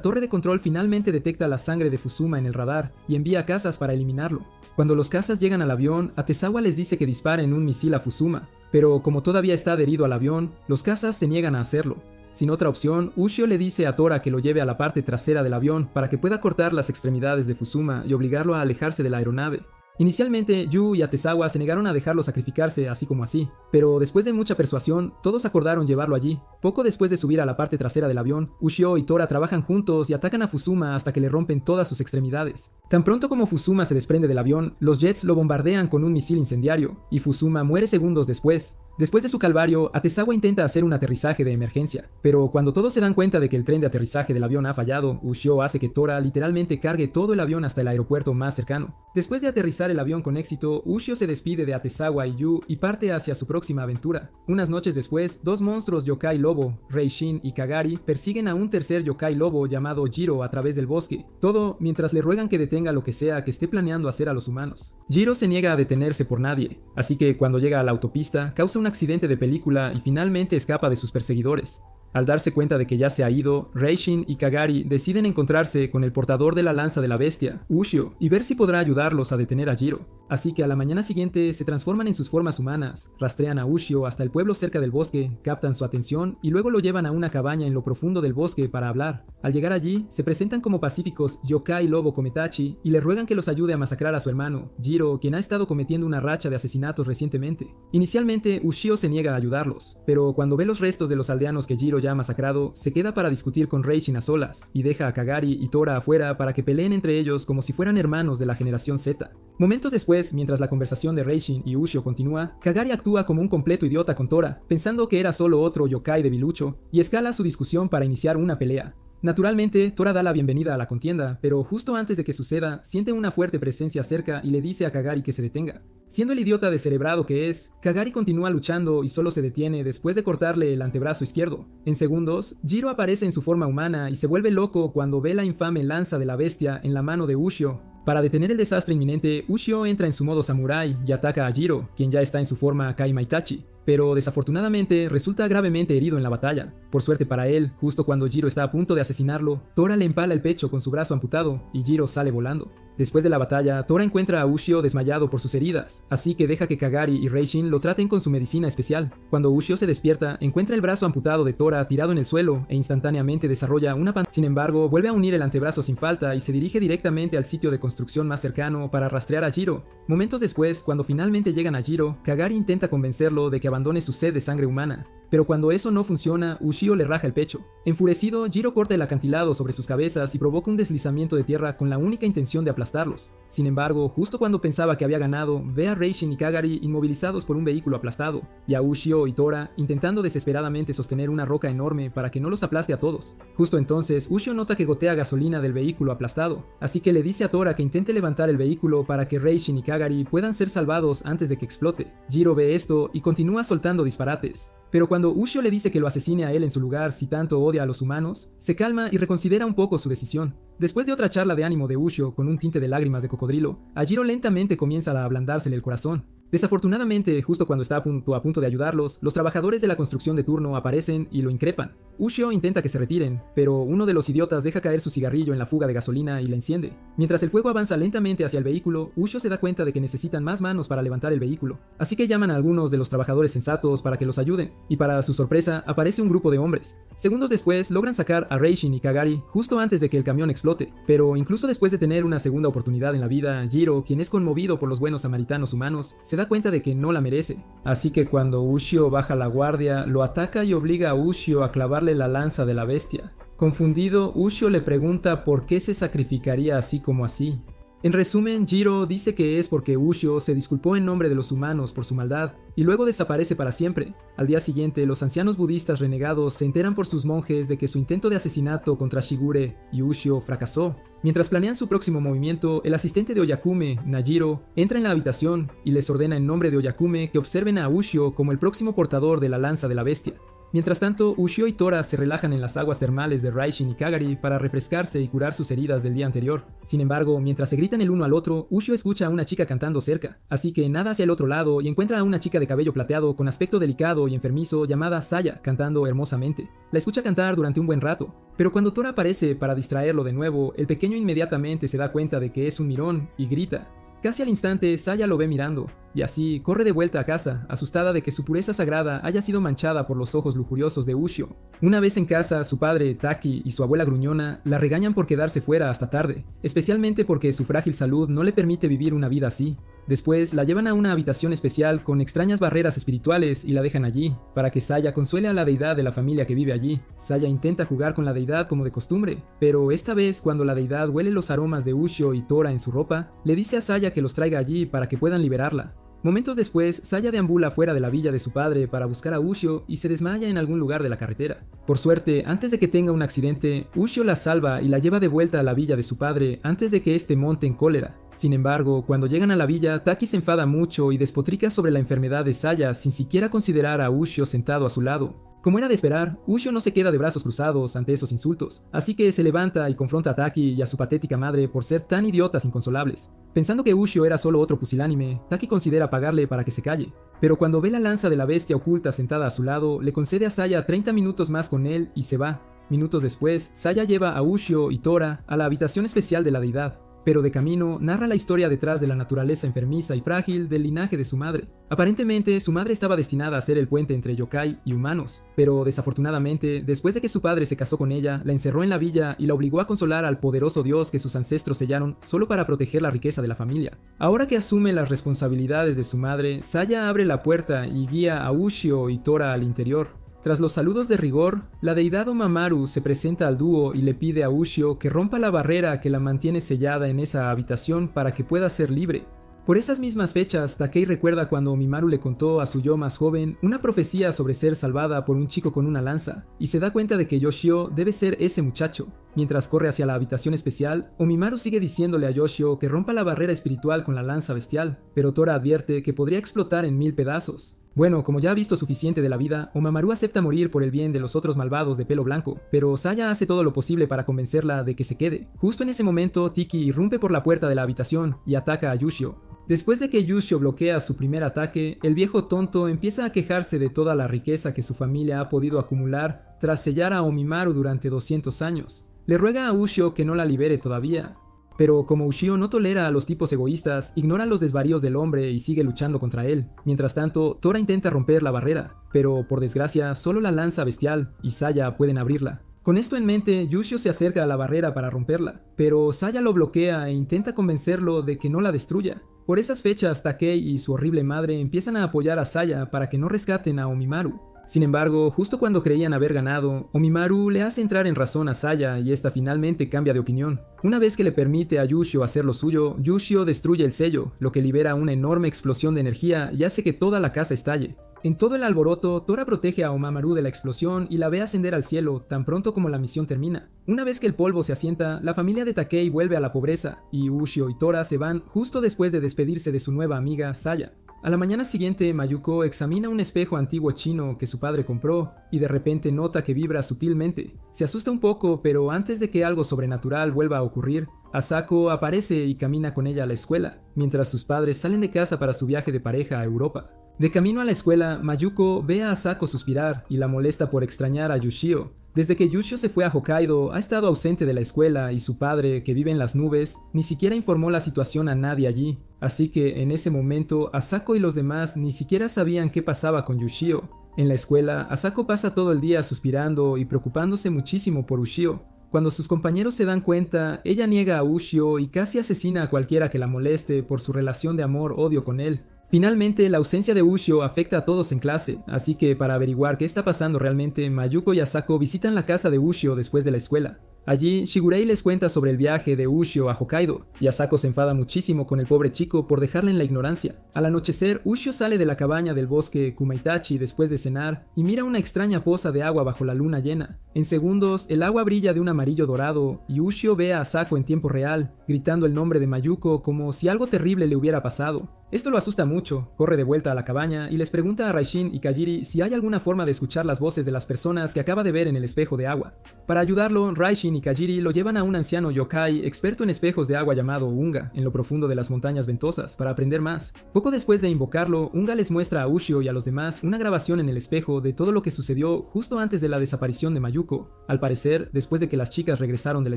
torre de control finalmente detecta la sangre de Fusuma en el radar y envía cazas para eliminarlo. Cuando los cazas llegan al avión, Atezawa les dice que disparen un misil a Fusuma, pero como todavía está adherido al avión, los cazas se niegan a hacerlo. Sin otra opción, Ushio le dice a Tora que lo lleve a la parte trasera del avión para que pueda cortar las extremidades de Fusuma y obligarlo a alejarse de la aeronave. Inicialmente, Yu y Atezawa se negaron a dejarlo sacrificarse así como así, pero después de mucha persuasión, todos acordaron llevarlo allí. Poco después de subir a la parte trasera del avión, Ushio y Tora trabajan juntos y atacan a Fusuma hasta que le rompen todas sus extremidades. Tan pronto como Fusuma se desprende del avión, los jets lo bombardean con un misil incendiario, y Fusuma muere segundos después. Después de su calvario, Atezawa intenta hacer un aterrizaje de emergencia, pero cuando todos se dan cuenta de que el tren de aterrizaje del avión ha fallado, Ushio hace que Tora literalmente cargue todo el avión hasta el aeropuerto más cercano. Después de aterrizar el avión con éxito, Ushio se despide de Atezawa y Yu y parte hacia su próxima aventura. Unas noches después, dos monstruos yokai lobo, Reishin y Kagari, persiguen a un tercer yokai lobo llamado Jiro a través del bosque, todo mientras le ruegan que detenga lo que sea que esté planeando hacer a los humanos. Jiro se niega a detenerse por nadie, así que cuando llega a la autopista, causa un accidente de película y finalmente escapa de sus perseguidores. Al darse cuenta de que ya se ha ido, Reishin y Kagari deciden encontrarse con el portador de la lanza de la bestia, Ushio, y ver si podrá ayudarlos a detener a Jiro. Así que a la mañana siguiente se transforman en sus formas humanas, rastrean a Ushio hasta el pueblo cerca del bosque, captan su atención y luego lo llevan a una cabaña en lo profundo del bosque para hablar. Al llegar allí, se presentan como pacíficos yokai lobo Kometachi y le ruegan que los ayude a masacrar a su hermano, Jiro, quien ha estado cometiendo una racha de asesinatos recientemente. Inicialmente, Ushio se niega a ayudarlos, pero cuando ve los restos de los aldeanos que Jiro ya ha masacrado, se queda para discutir con Reishin a solas y deja a Kagari y Tora afuera para que peleen entre ellos como si fueran hermanos de la generación Z. Momentos después, mientras la conversación de Reishin y Ushio continúa, Kagari actúa como un completo idiota con Tora, pensando que era solo otro yokai debilucho, y escala su discusión para iniciar una pelea. Naturalmente, Tora da la bienvenida a la contienda, pero justo antes de que suceda, siente una fuerte presencia cerca y le dice a Kagari que se detenga. Siendo el idiota descerebrado que es, Kagari continúa luchando y solo se detiene después de cortarle el antebrazo izquierdo. En segundos, Jiro aparece en su forma humana y se vuelve loco cuando ve la infame lanza de la bestia en la mano de Ushio. Para detener el desastre inminente, Ushio entra en su modo samurái y ataca a Jiro, quien ya está en su forma Kai Maitachi, pero desafortunadamente resulta gravemente herido en la batalla. Por suerte para él, justo cuando Jiro está a punto de asesinarlo, Tora le empala el pecho con su brazo amputado y Jiro sale volando. Después de la batalla, Tora encuentra a Ushio desmayado por sus heridas, así que deja que Kagari y Reishin lo traten con su medicina especial. Cuando Ushio se despierta, encuentra el brazo amputado de Tora tirado en el suelo e instantáneamente desarrolla una pantalla. Sin embargo, vuelve a unir el antebrazo sin falta y se dirige directamente al sitio de construcción más cercano para rastrear a Jiro. Momentos después, cuando finalmente llegan a Jiro, Kagari intenta convencerlo de que abandone su sed de sangre humana. Pero cuando eso no funciona, Ushio le raja el pecho. Enfurecido, Jiro corta el acantilado sobre sus cabezas y provoca un deslizamiento de tierra con la única intención de aplastarlos. Sin embargo, justo cuando pensaba que había ganado, ve a Reishin y Kagari inmovilizados por un vehículo aplastado, y a Ushio y Tora intentando desesperadamente sostener una roca enorme para que no los aplaste a todos. Justo entonces, Ushio nota que gotea gasolina del vehículo aplastado, así que le dice a Tora que intente levantar el vehículo para que Reishin y Kagari puedan ser salvados antes de que explote. Jiro ve esto y continúa soltando disparates. Pero cuando Ushio le dice que lo asesine a él en su lugar si tanto odia a los humanos, se calma y reconsidera un poco su decisión. Después de otra charla de ánimo de Ushio con un tinte de lágrimas de cocodrilo, a Jiro lentamente comienza a ablandársele el corazón. Desafortunadamente, justo cuando está a punto de ayudarlos, los trabajadores de la construcción de turno aparecen y lo increpan. Ushio intenta que se retiren, pero uno de los idiotas deja caer su cigarrillo en la fuga de gasolina y la enciende. Mientras el fuego avanza lentamente hacia el vehículo, Ushio se da cuenta de que necesitan más manos para levantar el vehículo, así que llaman a algunos de los trabajadores sensatos para que los ayuden, y para su sorpresa aparece un grupo de hombres. Segundos después logran sacar a Reishin y Kagari justo antes de que el camión explote, pero incluso después de tener una segunda oportunidad en la vida, Jiro, quien es conmovido por los buenos samaritanos humanos, se da cuenta de que no la merece. Así que cuando Ushio baja la guardia, lo ataca y obliga a Ushio a clavarle la lanza de la bestia. Confundido, Ushio le pregunta por qué se sacrificaría así como así. En resumen, Jiro dice que es porque Ushio se disculpó en nombre de los humanos por su maldad y luego desaparece para siempre. Al día siguiente, los ancianos budistas renegados se enteran por sus monjes de que su intento de asesinato contra Shigure y Ushio fracasó. Mientras planean su próximo movimiento, el asistente de Oyakume, Najiro, entra en la habitación y les ordena en nombre de Oyakume que observen a Ushio como el próximo portador de la lanza de la bestia. Mientras tanto, Ushio y Tora se relajan en las aguas termales de Reishin y Kagari para refrescarse y curar sus heridas del día anterior. Sin embargo, mientras se gritan el uno al otro, Ushio escucha a una chica cantando cerca, así que nada hacia el otro lado y encuentra a una chica de cabello plateado con aspecto delicado y enfermizo llamada Saya cantando hermosamente. La escucha cantar durante un buen rato, pero cuando Tora aparece para distraerlo de nuevo, el pequeño inmediatamente se da cuenta de que es un mirón y grita. Casi al instante, Saya lo ve mirando, y así corre de vuelta a casa, asustada de que su pureza sagrada haya sido manchada por los ojos lujuriosos de Ushio. Una vez en casa, su padre, Taki, y su abuela gruñona la regañan por quedarse fuera hasta tarde, especialmente porque su frágil salud no le permite vivir una vida así. Después la llevan a una habitación especial con extrañas barreras espirituales y la dejan allí, para que Saya consuele a la deidad de la familia que vive allí. Saya intenta jugar con la deidad como de costumbre, pero esta vez cuando la deidad huele los aromas de Ushio y Tora en su ropa, le dice a Saya que los traiga allí para que puedan liberarla. Momentos después, Saya deambula fuera de la villa de su padre para buscar a Ushio y se desmaya en algún lugar de la carretera. Por suerte, antes de que tenga un accidente, Ushio la salva y la lleva de vuelta a la villa de su padre antes de que éste monte en cólera. Sin embargo, cuando llegan a la villa, Taki se enfada mucho y despotrica sobre la enfermedad de Saya sin siquiera considerar a Ushio sentado a su lado. Como era de esperar, Ushio no se queda de brazos cruzados ante esos insultos, así que se levanta y confronta a Taki y a su patética madre por ser tan idiotas inconsolables. Pensando que Ushio era solo otro pusilánime, Taki considera pagarle para que se calle, pero cuando ve la lanza de la bestia oculta sentada a su lado, le concede a Saya 30 minutos más con él y se va. Minutos después, Saya lleva a Ushio y Tora a la habitación especial de la deidad, pero de camino narra la historia detrás de la naturaleza enfermiza y frágil del linaje de su madre. Aparentemente, su madre estaba destinada a ser el puente entre yokai y humanos, pero desafortunadamente, después de que su padre se casó con ella, la encerró en la villa y la obligó a consolar al poderoso dios que sus ancestros sellaron solo para proteger la riqueza de la familia. Ahora que asume las responsabilidades de su madre, Saya abre la puerta y guía a Ushio y Tora al interior. Tras los saludos de rigor, la deidad Omamaru se presenta al dúo y le pide a Ushio que rompa la barrera que la mantiene sellada en esa habitación para que pueda ser libre. Por esas mismas fechas, Takei recuerda cuando Omimaru le contó a su yo más joven una profecía sobre ser salvada por un chico con una lanza, y se da cuenta de que Yoshio debe ser ese muchacho. Mientras corre hacia la habitación especial, Omimaru sigue diciéndole a Yoshio que rompa la barrera espiritual con la lanza bestial, pero Tora advierte que podría explotar en 1000 pedazos. Bueno, como ya ha visto suficiente de la vida, Omamaru acepta morir por el bien de los otros malvados de pelo blanco, pero Saya hace todo lo posible para convencerla de que se quede. Justo en ese momento, Tiki irrumpe por la puerta de la habitación y ataca a Yushio. Después de que Yushio bloquea su primer ataque, el viejo tonto empieza a quejarse de toda la riqueza que su familia ha podido acumular tras sellar a Omimaru durante 200 años. Le ruega a Ushio que no la libere todavía. Pero como Ushio no tolera a los tipos egoístas, ignora los desvaríos del hombre y sigue luchando contra él. Mientras tanto, Tora intenta romper la barrera, pero por desgracia solo la lanza bestial y Saya pueden abrirla. Con esto en mente, Yushio se acerca a la barrera para romperla, pero Saya lo bloquea e intenta convencerlo de que no la destruya. Por esas fechas, Takei y su horrible madre empiezan a apoyar a Saya para que no rescaten a Omimaru. Sin embargo, justo cuando creían haber ganado, Omimaru le hace entrar en razón a Saya y esta finalmente cambia de opinión. Una vez que le permite a Yushio hacer lo suyo, Yushio destruye el sello, lo que libera una enorme explosión de energía y hace que toda la casa estalle. En todo el alboroto, Tora protege a Omimaru de la explosión y la ve ascender al cielo tan pronto como la misión termina. Una vez que el polvo se asienta, la familia de Takei vuelve a la pobreza y Ushio y Tora se van justo después de despedirse de su nueva amiga Saya. A la mañana siguiente, Mayuko examina un espejo antiguo chino que su padre compró y de repente nota que vibra sutilmente. Se asusta un poco, pero antes de que algo sobrenatural vuelva a ocurrir, Asako aparece y camina con ella a la escuela, mientras sus padres salen de casa para su viaje de pareja a Europa. De camino a la escuela, Mayuko ve a Asako suspirar y la molesta por extrañar a Yushio. Desde que Yushio se fue a Hokkaido, ha estado ausente de la escuela y su padre, que vive en las nubes, ni siquiera informó la situación a nadie allí. Así que en ese momento, Asako y los demás ni siquiera sabían qué pasaba con Yushio. En la escuela, Asako pasa todo el día suspirando y preocupándose muchísimo por Ushio. Cuando sus compañeros se dan cuenta, ella niega a Ushio y casi asesina a cualquiera que la moleste por su relación de amor-odio con él. Finalmente, la ausencia de Ushio afecta a todos en clase, así que para averiguar qué está pasando realmente, Mayuko y Asako visitan la casa de Ushio después de la escuela. Allí, Shigurei les cuenta sobre el viaje de Ushio a Hokkaido, y Asako se enfada muchísimo con el pobre chico por dejarle en la ignorancia. Al anochecer, Ushio sale de la cabaña del bosque Kumaitachi después de cenar y mira una extraña poza de agua bajo la luna llena. En segundos, el agua brilla de un amarillo dorado y Ushio ve a Asako en tiempo real, gritando el nombre de Mayuko como si algo terrible le hubiera pasado. Esto lo asusta mucho, corre de vuelta a la cabaña y les pregunta a Raishin y Kajiri si hay alguna forma de escuchar las voces de las personas que acaba de ver en el espejo de agua. Para ayudarlo, Raishin y Kajiri lo llevan a un anciano yokai experto en espejos de agua llamado Unga, en lo profundo de las montañas ventosas, para aprender más. Poco después de invocarlo, Unga les muestra a Ushio y a los demás una grabación en el espejo de todo lo que sucedió justo antes de la desaparición de Mayuko. Al parecer, después de que las chicas regresaron de la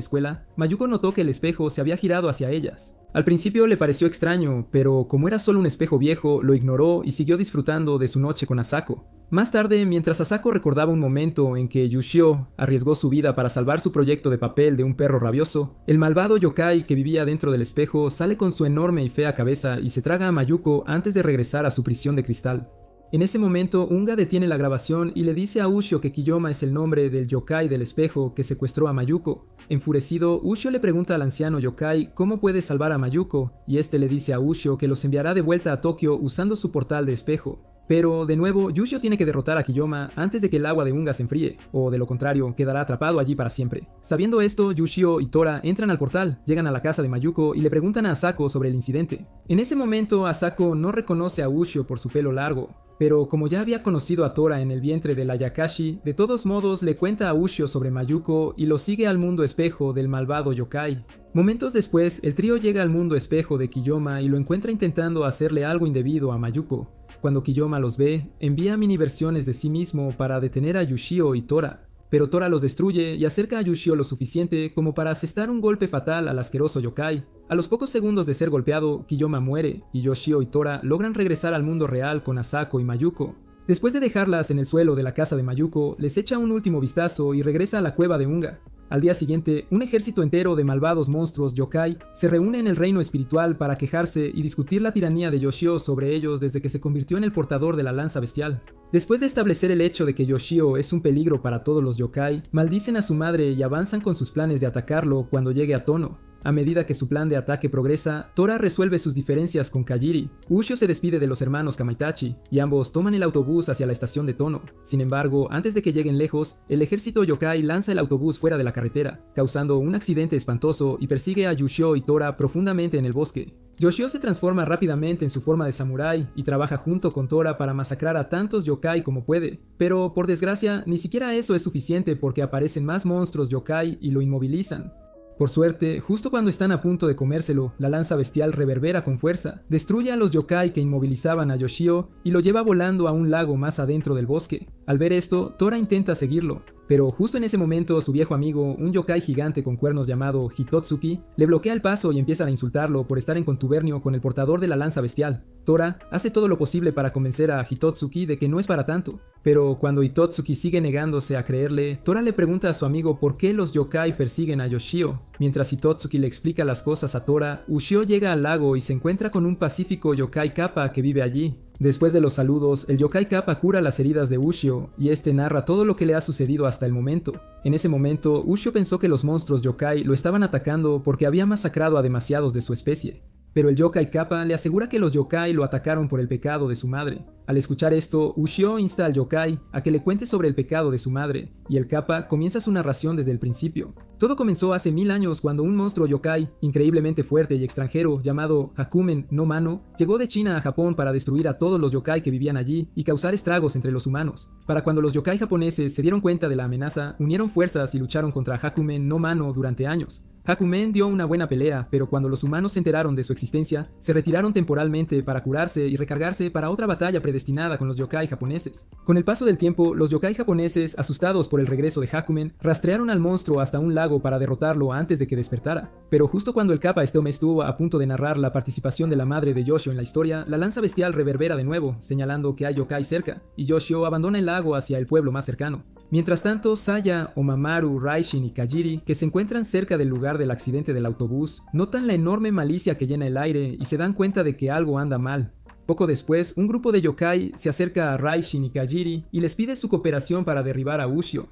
escuela, Mayuko notó que el espejo se había girado hacia ellas. Al principio le pareció extraño, pero como era solo un espejo viejo, lo ignoró y siguió disfrutando de su noche con Asako. Más tarde, mientras Asako recordaba un momento en que Yushio arriesgó su vida para salvar su proyecto de papel de un perro rabioso, el malvado yokai que vivía dentro del espejo sale con su enorme y fea cabeza y se traga a Mayuko antes de regresar a su prisión de cristal. En ese momento, Unga detiene la grabación y le dice a Ushio que Kiyoma es el nombre del yokai del espejo que secuestró a Mayuko. Enfurecido, Ushio le pregunta al anciano yokai cómo puede salvar a Mayuko, y este le dice a Ushio que los enviará de vuelta a Tokio usando su portal de espejo. Pero, de nuevo, Ushio tiene que derrotar a Kiyoma antes de que el agua de Unga se enfríe, o de lo contrario, quedará atrapado allí para siempre. Sabiendo esto, Ushio y Tora entran al portal, llegan a la casa de Mayuko y le preguntan a Asako sobre el incidente. En ese momento, Asako no reconoce a Ushio por su pelo largo, pero como ya había conocido a Tora en el vientre de la Yakashi, de todos modos le cuenta a Ushio sobre Mayuko y lo sigue al mundo espejo del malvado yokai. Momentos después, el trío llega al mundo espejo de Kiyoma y lo encuentra intentando hacerle algo indebido a Mayuko. Cuando Kiyoma los ve, envía mini versiones de sí mismo para detener a Yushio y Tora, pero Tora los destruye y acerca a Yushio lo suficiente como para asestar un golpe fatal al asqueroso yokai. A los pocos segundos de ser golpeado, Kiyoma muere y Yoshio y Tora logran regresar al mundo real con Asako y Mayuko. Después de dejarlas en el suelo de la casa de Mayuko, les echa un último vistazo y regresa a la cueva de Unga. Al día siguiente, un ejército entero de malvados monstruos yokai se reúne en el reino espiritual para quejarse y discutir la tiranía de Yoshio sobre ellos desde que se convirtió en el portador de la lanza bestial. Después de establecer el hecho de que Yoshio es un peligro para todos los yokai, maldicen a su madre y avanzan con sus planes de atacarlo cuando llegue a Tono. A medida que su plan de ataque progresa, Tora resuelve sus diferencias con Kajiri. Ushio se despide de los hermanos Kamaitachi, y ambos toman el autobús hacia la estación de Tono. Sin embargo, antes de que lleguen lejos, el ejército yokai lanza el autobús fuera de la carretera, causando un accidente espantoso y persigue a Yushio y Tora profundamente en el bosque. Yoshio se transforma rápidamente en su forma de samurái y trabaja junto con Tora para masacrar a tantos yokai como puede, pero por desgracia, ni siquiera eso es suficiente porque aparecen más monstruos yokai y lo inmovilizan. Por suerte, justo cuando están a punto de comérselo, la lanza bestial reverbera con fuerza, destruye a los yokai que inmovilizaban a Yoshio y lo lleva volando a un lago más adentro del bosque. Al ver esto, Tora intenta seguirlo, Pero justo en ese momento su viejo amigo, un yokai gigante con cuernos llamado Hitotsuki, le bloquea el paso y empieza a insultarlo por estar en contubernio con el portador de la lanza bestial. Tora hace todo lo posible para convencer a Hitotsuki de que no es para tanto, pero cuando Hitotsuki sigue negándose a creerle, Tora le pregunta a su amigo por qué los yokai persiguen a Yoshio. Mientras Hitotsuki le explica las cosas a Tora, Ushio llega al lago y se encuentra con un pacífico yokai Kappa que vive allí. Después de los saludos, el yokai Kappa cura las heridas de Ushio, y este narra todo lo que le ha sucedido hasta el momento. En ese momento, Ushio pensó que los monstruos yokai lo estaban atacando porque había masacrado a demasiados de su especie. Pero el yokai Kappa le asegura que los yokai lo atacaron por el pecado de su madre. Al escuchar esto, Ushio insta al yokai a que le cuente sobre el pecado de su madre, y el Kappa comienza su narración desde el principio. Todo comenzó hace 1000 años cuando un monstruo yokai, increíblemente fuerte y extranjero, llamado Hakumen no Mano, llegó de China a Japón para destruir a todos los yokai que vivían allí y causar estragos entre los humanos. Para cuando los yokai japoneses se dieron cuenta de la amenaza, unieron fuerzas y lucharon contra Hakumen no Mano durante años. Hakumen dio una buena pelea, pero cuando los humanos se enteraron de su existencia, se retiraron temporalmente para curarse y recargarse para otra batalla predestinada con los yokai japoneses. Con el paso del tiempo, los yokai japoneses, asustados por el regreso de Hakumen, rastrearon al monstruo hasta un lago para derrotarlo antes de que despertara. Pero justo cuando el Kappa Estome estuvo a punto de narrar la participación de la madre de Yoshio en la historia, la lanza bestial reverbera de nuevo, señalando que hay yokai cerca, y Yoshio abandona el lago hacia el pueblo más cercano. Mientras tanto, Saya, Omamaru, Raishin y Kajiri, que se encuentran cerca del lugar del accidente del autobús, notan la enorme malicia que llena el aire y se dan cuenta de que algo anda mal. Poco después, un grupo de yokai se acerca a Raishin y Kajiri y les pide su cooperación para derribar a Ushio.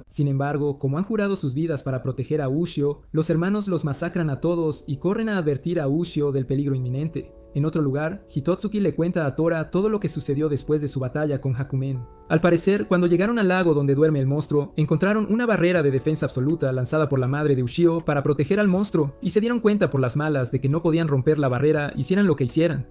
Sin embargo, como han jurado sus vidas para proteger a Ushio, los hermanos los masacran a todos y corren a advertir a Ushio del peligro inminente. En otro lugar, Hitotsuki le cuenta a Tora todo lo que sucedió después de su batalla con Hakumen. Al parecer, cuando llegaron al lago donde duerme el monstruo, encontraron una barrera de defensa absoluta lanzada por la madre de Ushio para proteger al monstruo, y se dieron cuenta por las malas de que no podían romper la barrera, hicieran lo que hicieran.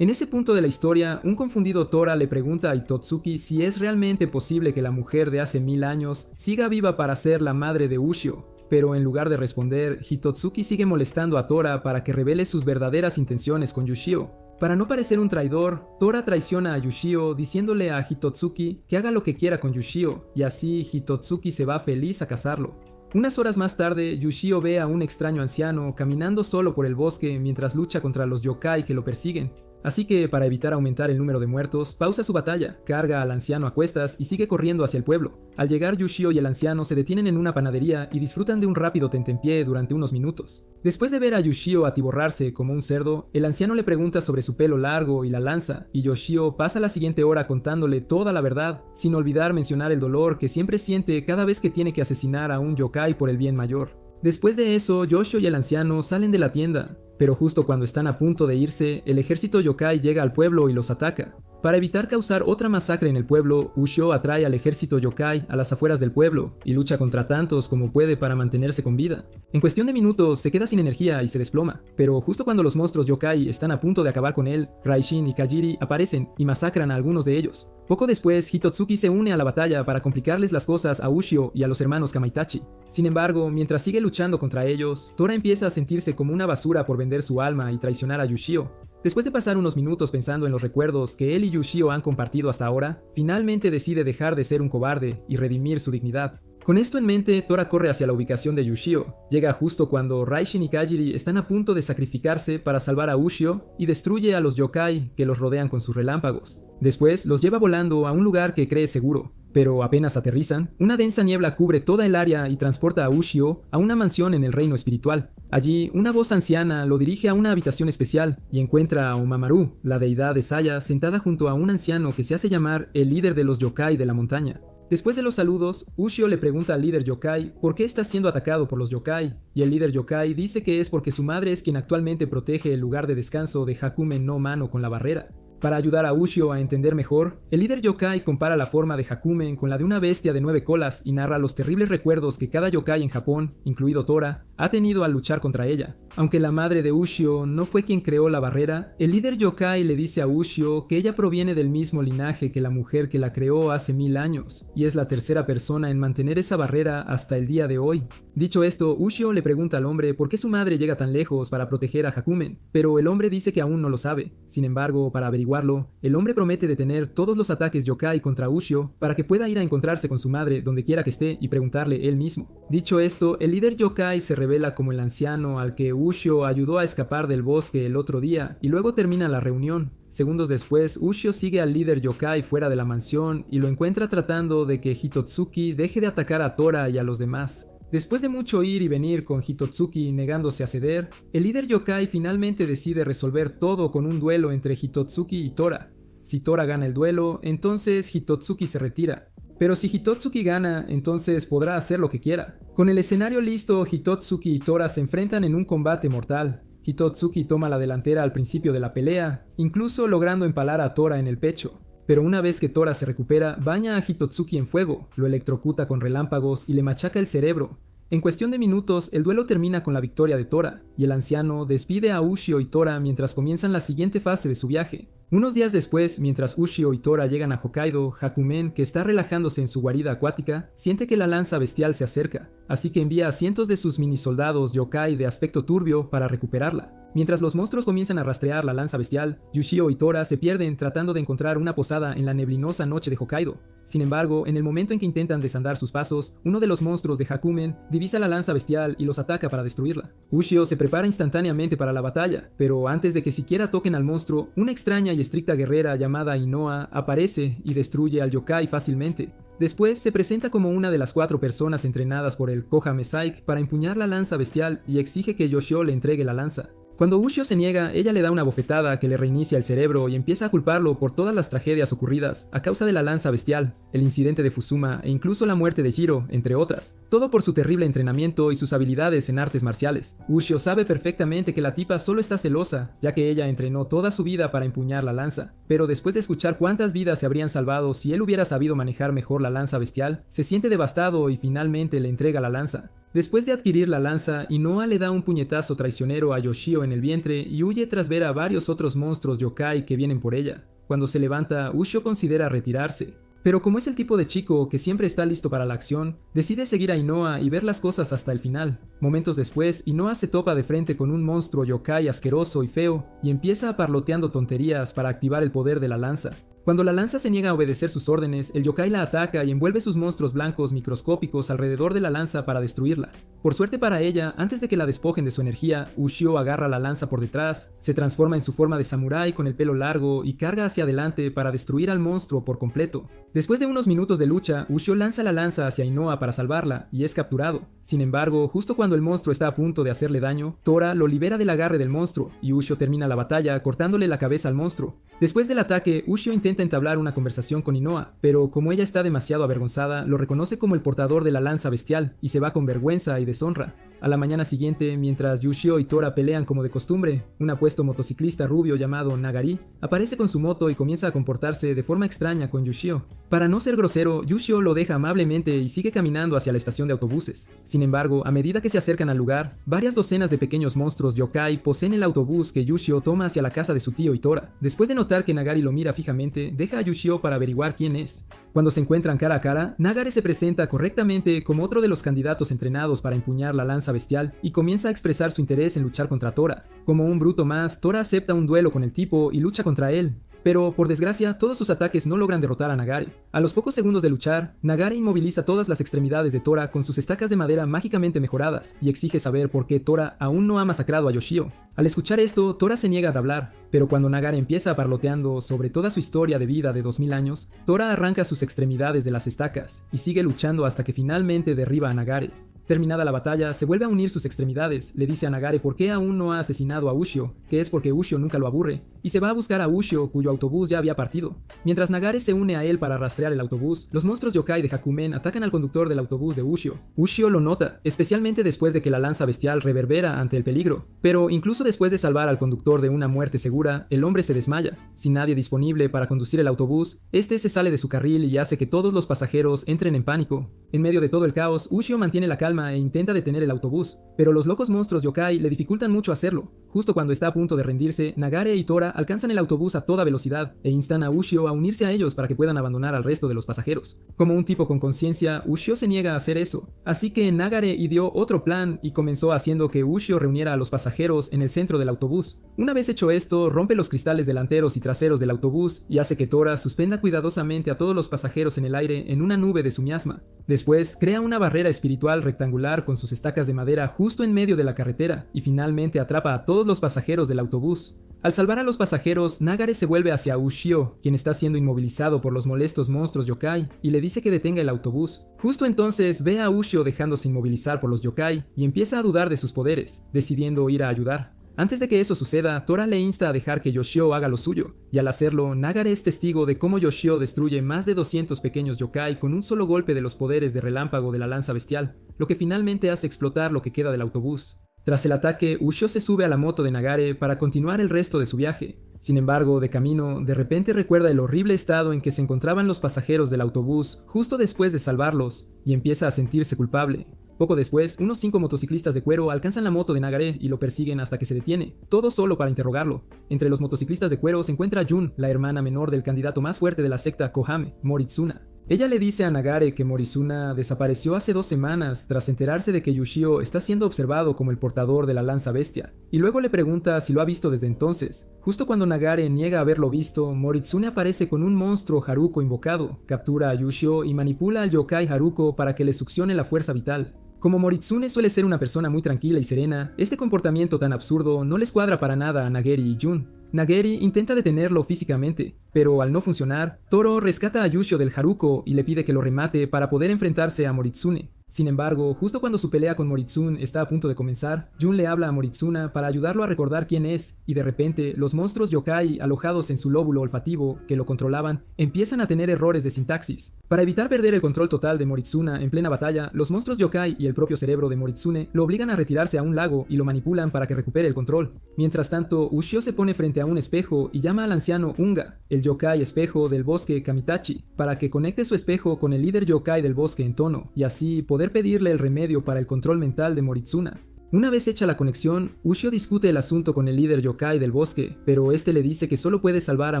En ese punto de la historia, un confundido Tora le pregunta a Hitotsuki si es realmente posible que la mujer de hace 1000 años siga viva para ser la madre de Ushio. Pero en lugar de responder, Hitotsuki sigue molestando a Tora para que revele sus verdaderas intenciones con Yushio. Para no parecer un traidor, Tora traiciona a Yushio diciéndole a Hitotsuki que haga lo que quiera con Yushio, y así Hitotsuki se va feliz a casarlo. Unas horas más tarde, Yushio ve a un extraño anciano caminando solo por el bosque mientras lucha contra los yokai que lo persiguen. Así que, para evitar aumentar el número de muertos, pausa su batalla, carga al anciano a cuestas y sigue corriendo hacia el pueblo. Al llegar, Yushio y el anciano se detienen en una panadería y disfrutan de un rápido tentempié durante unos minutos. Después de ver a Yushio atiborrarse como un cerdo, el anciano le pregunta sobre su pelo largo y la lanza, y Yoshio pasa la siguiente hora contándole toda la verdad, sin olvidar mencionar el dolor que siempre siente cada vez que tiene que asesinar a un yokai por el bien mayor. Después de eso, Yoshio y el anciano salen de la tienda, pero justo cuando están a punto de irse, el ejército yokai llega al pueblo y los ataca. Para evitar causar otra masacre en el pueblo, Ushio atrae al ejército yokai a las afueras del pueblo y lucha contra tantos como puede para mantenerse con vida. En cuestión de minutos se queda sin energía y se desploma, pero justo cuando los monstruos yokai están a punto de acabar con él, Raishin y Kajiri aparecen y masacran a algunos de ellos. Poco después, Hitotsuki se une a la batalla para complicarles las cosas a Ushio y a los hermanos Kamaitachi. Sin embargo, mientras sigue luchando contra ellos, Tora empieza a sentirse como una basura por vender su alma y traicionar a Yushio. Después de pasar unos minutos pensando en los recuerdos que él y Yushio han compartido hasta ahora, finalmente decide dejar de ser un cobarde y redimir su dignidad. Con esto en mente, Tora corre hacia la ubicación de Yushio. Llega justo cuando Raishin y Kajiri están a punto de sacrificarse para salvar a Ushio y destruye a los yokai que los rodean con sus relámpagos. Después los lleva volando a un lugar que cree seguro. Pero apenas aterrizan, una densa niebla cubre toda el área y transporta a Ushio a una mansión en el reino espiritual. Allí, una voz anciana lo dirige a una habitación especial y encuentra a Omamaru, la deidad de Saya, sentada junto a un anciano que se hace llamar el líder de los yokai de la montaña. Después de los saludos, Ushio le pregunta al líder yokai por qué está siendo atacado por los yokai, y el líder yokai dice que es porque su madre es quien actualmente protege el lugar de descanso de Hakumen no Mano con la barrera. Para ayudar a Ushio a entender mejor, el líder yokai compara la forma de Hakumen con la de una bestia de 9 colas y narra los terribles recuerdos que cada yokai en Japón, incluido Tora, ha tenido al luchar contra ella. Aunque la madre de Ushio no fue quien creó la barrera, el líder yokai le dice a Ushio que ella proviene del mismo linaje que la mujer que la creó hace 1000 años, y es la tercera persona en mantener esa barrera hasta el día de hoy. Dicho esto, Ushio le pregunta al hombre por qué su madre llega tan lejos para proteger a Hakumen, pero el hombre dice que aún no lo sabe. Sin embargo, para averiguarlo, el hombre promete detener todos los ataques yokai contra Ushio para que pueda ir a encontrarse con su madre donde quiera que esté y preguntarle él mismo. Dicho esto, el líder yokai se revela como el anciano al que Ushio ayudó a escapar del bosque el otro día y luego termina la reunión. Segundos después, Ushio sigue al líder yokai fuera de la mansión y lo encuentra tratando de que Hitotsuki deje de atacar a Tora y a los demás. Después de mucho ir y venir con Hitotsuki negándose a ceder, el líder yokai finalmente decide resolver todo con un duelo entre Hitotsuki y Tora. Si Tora gana el duelo, entonces Hitotsuki se retira. Pero si Hitotsuki gana, entonces podrá hacer lo que quiera. Con el escenario listo, Hitotsuki y Tora se enfrentan en un combate mortal. Hitotsuki toma la delantera al principio de la pelea, incluso logrando empalar a Tora en el pecho. Pero una vez que Tora se recupera, baña a Hitotsuki en fuego, lo electrocuta con relámpagos y le machaca el cerebro. En cuestión de minutos, el duelo termina con la victoria de Tora, y el anciano despide a Ushio y Tora mientras comienzan la siguiente fase de su viaje. Unos días después, mientras Ushio y Tora llegan a Hokkaido, Hakumen, que está relajándose en su guarida acuática, siente que la lanza bestial se acerca, así que envía a cientos de sus mini soldados yokai de aspecto turbio para recuperarla. Mientras los monstruos comienzan a rastrear la lanza bestial, Ushio y Tora se pierden tratando de encontrar una posada en la neblinosa noche de Hokkaido. Sin embargo, en el momento en que intentan desandar sus pasos, uno de los monstruos de Hakumen divisa la lanza bestial y los ataca para destruirla. Ushio se prepara instantáneamente para la batalla, pero antes de que siquiera toquen al monstruo, una extraña y estricta guerrera llamada Inoa aparece y destruye al yokai fácilmente. Después se presenta como una de las 4 personas entrenadas por el Koha Mesaik para empuñar la lanza bestial y exige que Yoshio le entregue la lanza. Cuando Ushio se niega, ella le da una bofetada que le reinicia el cerebro y empieza a culparlo por todas las tragedias ocurridas a causa de la lanza bestial, el incidente de Fusuma e incluso la muerte de Jiro, entre otras. Todo por su terrible entrenamiento y sus habilidades en artes marciales. Ushio sabe perfectamente que la tipa solo está celosa, ya que ella entrenó toda su vida para empuñar la lanza. Pero después de escuchar cuántas vidas se habrían salvado si él hubiera sabido manejar mejor la lanza bestial, se siente devastado y finalmente le entrega la lanza. Después de adquirir la lanza, Inoa le da un puñetazo traicionero a Yoshio en el vientre y huye tras ver a varios otros monstruos yokai que vienen por ella. Cuando se levanta, Ushio considera retirarse. Pero como es el tipo de chico que siempre está listo para la acción, decide seguir a Inoa y ver las cosas hasta el final. Momentos después, Inoa se topa de frente con un monstruo yokai asqueroso y feo y empieza parloteando tonterías para activar el poder de la lanza. Cuando la lanza se niega a obedecer sus órdenes, el yokai la ataca y envuelve sus monstruos blancos microscópicos alrededor de la lanza para destruirla. Por suerte para ella, antes de que la despojen de su energía, Ushio agarra la lanza por detrás, se transforma en su forma de samurái con el pelo largo y carga hacia adelante para destruir al monstruo por completo. Después de unos minutos de lucha, Ushio lanza la lanza hacia Inoa para salvarla y es capturado. Sin embargo, justo cuando el monstruo está a punto de hacerle daño, Tora lo libera del agarre del monstruo y Ushio termina la batalla cortándole la cabeza al monstruo. Después del ataque, Ushio intenta entablar una conversación con Inoa, pero como ella está demasiado avergonzada, lo reconoce como el portador de la lanza bestial y se va con vergüenza y deshonra. A la mañana siguiente, mientras Ushio y Tora pelean como de costumbre, un apuesto motociclista rubio llamado Nagari aparece con su moto y comienza a comportarse de forma extraña con Ushio. Para no ser grosero, Ushio lo deja amablemente y sigue caminando hacia la estación de autobuses. Sin embargo, a medida que se acercan al lugar, varias docenas de pequeños monstruos yokai poseen el autobús que Ushio toma hacia la casa de su tío y Tora. Después de notar que Nagari lo mira fijamente, deja a Ushio para averiguar quién es. Cuando se encuentran cara a cara, Nagare se presenta correctamente como otro de los candidatos entrenados para empuñar la lanza bestial y comienza a expresar su interés en luchar contra Tora. Como un bruto más, Tora acepta un duelo con el tipo y lucha contra él. Pero, por desgracia, todos sus ataques no logran derrotar a Nagare. A los pocos segundos de luchar, Nagare inmoviliza todas las extremidades de Tora con sus estacas de madera mágicamente mejoradas y exige saber por qué Tora aún no ha masacrado a Yoshio. Al escuchar esto, Tora se niega a hablar, pero cuando Nagare empieza parloteando sobre toda su historia de vida de 2000 años, Tora arranca sus extremidades de las estacas y sigue luchando hasta que finalmente derriba a Nagare. Terminada la batalla, se vuelve a unir sus extremidades, le dice a Nagare por qué aún no ha asesinado a Ushio, que es porque Ushio nunca lo aburre, y se va a buscar a Ushio, cuyo autobús ya había partido. Mientras Nagare se une a él para rastrear el autobús, los monstruos yokai de Hakumen atacan al conductor del autobús de Ushio. Ushio lo nota, especialmente después de que la lanza bestial reverbera ante el peligro, pero incluso después de salvar al conductor de una muerte segura, el hombre se desmaya. Sin nadie disponible para conducir el autobús, este se sale de su carril y hace que todos los pasajeros entren en pánico. En medio de todo el caos, Ushio mantiene la calma calma e intenta detener el autobús, pero los locos monstruos yokai le dificultan mucho hacerlo. Justo cuando está a punto de rendirse, Nagare y Tora alcanzan el autobús a toda velocidad e instan a Ushio a unirse a ellos para que puedan abandonar al resto de los pasajeros. Como un tipo con conciencia, Ushio se niega a hacer eso, así que Nagare ideó otro plan y comenzó haciendo que Ushio reuniera a los pasajeros en el centro del autobús. Una vez hecho esto, rompe los cristales delanteros y traseros del autobús y hace que Tora suspenda cuidadosamente a todos los pasajeros en el aire en una nube de su miasma. Después, crea una barrera espiritual rectangular con sus estacas de madera justo en medio de la carretera y finalmente atrapa a todos los pasajeros del autobús. Al salvar a los pasajeros, Nagare se vuelve hacia Ushio, quien está siendo inmovilizado por los molestos monstruos yokai, y le dice que detenga el autobús. Justo entonces ve a Ushio dejándose inmovilizar por los yokai y empieza a dudar de sus poderes, decidiendo ir a ayudar. Antes de que eso suceda, Tora le insta a dejar que Yoshio haga lo suyo, y al hacerlo, Nagare es testigo de cómo Yoshio destruye más de 200 pequeños yokai con un solo golpe de los poderes de relámpago de la lanza bestial, lo que finalmente hace explotar lo que queda del autobús. Tras el ataque, Ushio se sube a la moto de Nagare para continuar el resto de su viaje. Sin embargo, de camino, de repente recuerda el horrible estado en que se encontraban los pasajeros del autobús justo después de salvarlos, y empieza a sentirse culpable. Poco después, unos 5 motociclistas de cuero alcanzan la moto de Nagare y lo persiguen hasta que se detiene, todo solo para interrogarlo. Entre los motociclistas de cuero se encuentra Jun, la hermana menor del candidato más fuerte de la secta Kohame, Moritsuna. Ella le dice a Nagare que Moritsuna desapareció hace 2 semanas tras enterarse de que Yushio está siendo observado como el portador de la lanza bestia, y luego le pregunta si lo ha visto desde entonces. Justo cuando Nagare niega haberlo visto, Moritsune aparece con un monstruo Haruko invocado, captura a Yushio y manipula al yokai Haruko para que le succione la fuerza vital. Como Moritsune suele ser una persona muy tranquila y serena, este comportamiento tan absurdo no les cuadra para nada a Nageri y Jun. Nageri intenta detenerlo físicamente, pero al no funcionar, Toro rescata a Yushio del Haruko y le pide que lo remate para poder enfrentarse a Moritsune. Sin embargo, justo cuando su pelea con Moritsune está a punto de comenzar, Jun le habla a Moritsuna para ayudarlo a recordar quién es, y de repente, los monstruos yokai alojados en su lóbulo olfativo, que lo controlaban, empiezan a tener errores de sintaxis. Para evitar perder el control total de Moritsuna en plena batalla, los monstruos yokai y el propio cerebro de Moritsune lo obligan a retirarse a un lago y lo manipulan para que recupere el control. Mientras tanto, Ushio se pone frente a un espejo y llama al anciano Unga, el yokai espejo del bosque Kamitachi, para que conecte su espejo con el líder yokai del bosque en tono, y así poder pedirle el remedio para el control mental de Moritsuna. Una vez hecha la conexión, Ushio discute el asunto con el líder yokai del bosque, pero este le dice que solo puede salvar a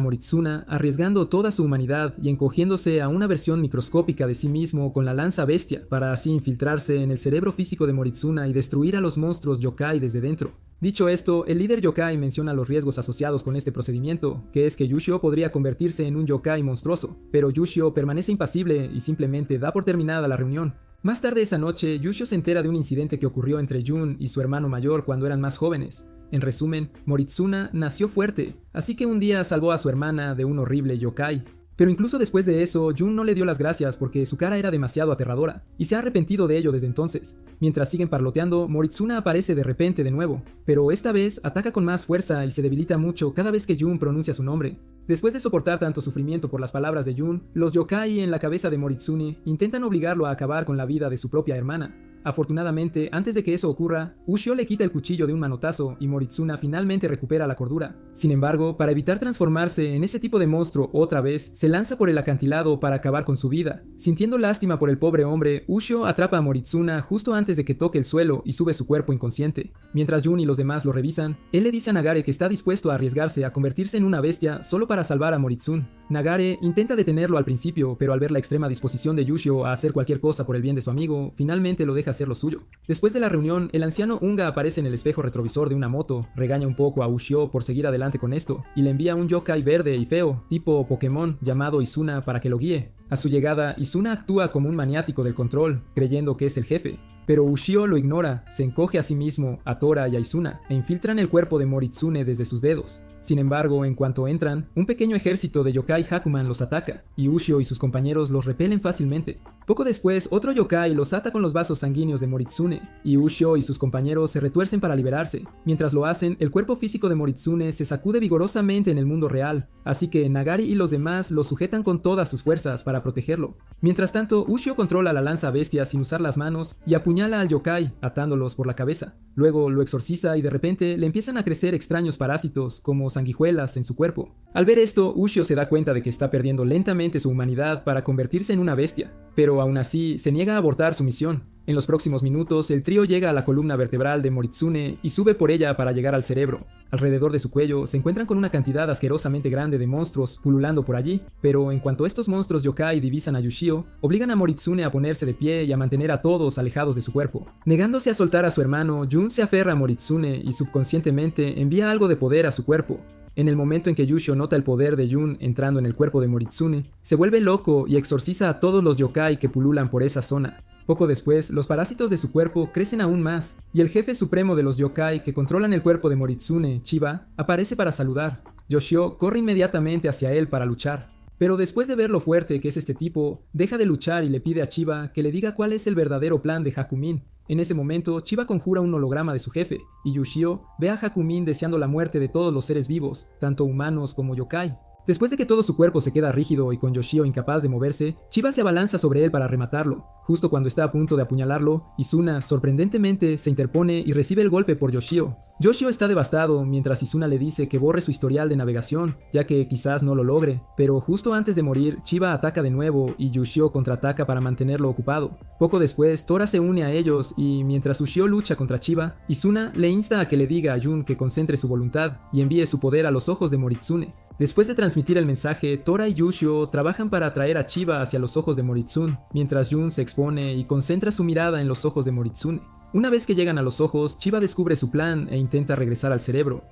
Moritsuna arriesgando toda su humanidad y encogiéndose a una versión microscópica de sí mismo con la lanza bestia, para así infiltrarse en el cerebro físico de Moritsuna y destruir a los monstruos yokai desde dentro. Dicho esto, el líder yokai menciona los riesgos asociados con este procedimiento, que es que Yushio podría convertirse en un yokai monstruoso, pero Yushio permanece impasible y simplemente da por terminada la reunión. Más tarde esa noche, Yushio se entera de un incidente que ocurrió entre Jun y su hermano mayor cuando eran más jóvenes. En resumen, Moritsuna nació fuerte, así que un día salvó a su hermana de un horrible yokai. Pero incluso después de eso, Jun no le dio las gracias porque su cara era demasiado aterradora, y se ha arrepentido de ello desde entonces. Mientras siguen parloteando, Moritsuna aparece de repente de nuevo, pero esta vez ataca con más fuerza y se debilita mucho cada vez que Jun pronuncia su nombre. Después de soportar tanto sufrimiento por las palabras de Jun, los yokai en la cabeza de Moritsune intentan obligarlo a acabar con la vida de su propia hermana. Afortunadamente, antes de que eso ocurra, Ushio le quita el cuchillo de un manotazo y Moritsuna finalmente recupera la cordura. Sin embargo, para evitar transformarse en ese tipo de monstruo otra vez, se lanza por el acantilado para acabar con su vida. Sintiendo lástima por el pobre hombre, Ushio atrapa a Moritsuna justo antes de que toque el suelo y sube su cuerpo inconsciente. Mientras Jun y los demás lo revisan, él le dice a Nagare que está dispuesto a arriesgarse a convertirse en una bestia solo para salvar a Moritsune. Nagare intenta detenerlo al principio, pero al ver la extrema disposición de Yushio a hacer cualquier cosa por el bien de su amigo, finalmente lo deja hacer lo suyo. Después de la reunión, el anciano Unga aparece en el espejo retrovisor de una moto, regaña un poco a Ushio por seguir adelante con esto, y le envía un yokai verde y feo, tipo Pokémon, llamado Izuna para que lo guíe. A su llegada, Izuna actúa como un maniático del control, creyendo que es el jefe. Pero Ushio lo ignora, se encoge a sí mismo, a Tora y a Izuna, e infiltran el cuerpo de Moritsune desde sus dedos. Sin embargo, en cuanto entran, un pequeño ejército de yokai Hakuman los ataca, y Ushio y sus compañeros los repelen fácilmente. Poco después, otro yokai los ata con los vasos sanguíneos de Moritsune, y Ushio y sus compañeros se retuercen para liberarse. Mientras lo hacen, el cuerpo físico de Moritsune se sacude vigorosamente en el mundo real, así que Nagari y los demás lo sujetan con todas sus fuerzas para protegerlo. Mientras tanto, Ushio controla la lanza bestia sin usar las manos y apuñala al yokai, atándolos por la cabeza. Luego lo exorciza y de repente le empiezan a crecer extraños parásitos como sanguijuelas en su cuerpo. Al ver esto, Ushio se da cuenta de que está perdiendo lentamente su humanidad para convertirse en una bestia, pero aún así se niega a abortar su misión. En los próximos minutos, el trío llega a la columna vertebral de Moritsune y sube por ella para llegar al cerebro. Alrededor de su cuello se encuentran con una cantidad asquerosamente grande de monstruos pululando por allí, pero en cuanto estos monstruos yokai divisan a Yushio, obligan a Moritsune a ponerse de pie y a mantener a todos alejados de su cuerpo. Negándose a soltar a su hermano, Jun se aferra a Moritsune y subconscientemente envía algo de poder a su cuerpo. En el momento en que Yushio nota el poder de Jun entrando en el cuerpo de Moritsune, se vuelve loco y exorciza a todos los yokai que pululan por esa zona. Poco después, los parásitos de su cuerpo crecen aún más, y el jefe supremo de los yokai que controlan el cuerpo de Moritsune, Chiba, aparece para saludar. Yoshio corre inmediatamente hacia él para luchar. Pero después de ver lo fuerte que es este tipo, deja de luchar y le pide a Chiba que le diga cuál es el verdadero plan de Hakumin. En ese momento, Chiba conjura un holograma de su jefe, y Yushio ve a Hakumin deseando la muerte de todos los seres vivos, tanto humanos como yokai. Después de que todo su cuerpo se queda rígido y con Yoshio incapaz de moverse, Chiba se abalanza sobre él para rematarlo. Justo cuando está a punto de apuñalarlo, Izuna, sorprendentemente, se interpone y recibe el golpe por Yoshio. Yoshio está devastado mientras Izuna le dice que borre su historial de navegación, ya que quizás no lo logre, pero justo antes de morir, Chiba ataca de nuevo y Yushio contraataca para mantenerlo ocupado. Poco después, Tora se une a ellos y mientras Ushio lucha contra Chiba, Izuna le insta a que le diga a Jun que concentre su voluntad y envíe su poder a los ojos de Moritsune. Después de transmitir el mensaje, Tora y Yushio trabajan para atraer a Chiba hacia los ojos de Moritsune, mientras Jun se expone y concentra su mirada en los ojos de Moritsune. Una vez que llegan a los ojos, Chiba descubre su plan e intenta regresar al cerebro.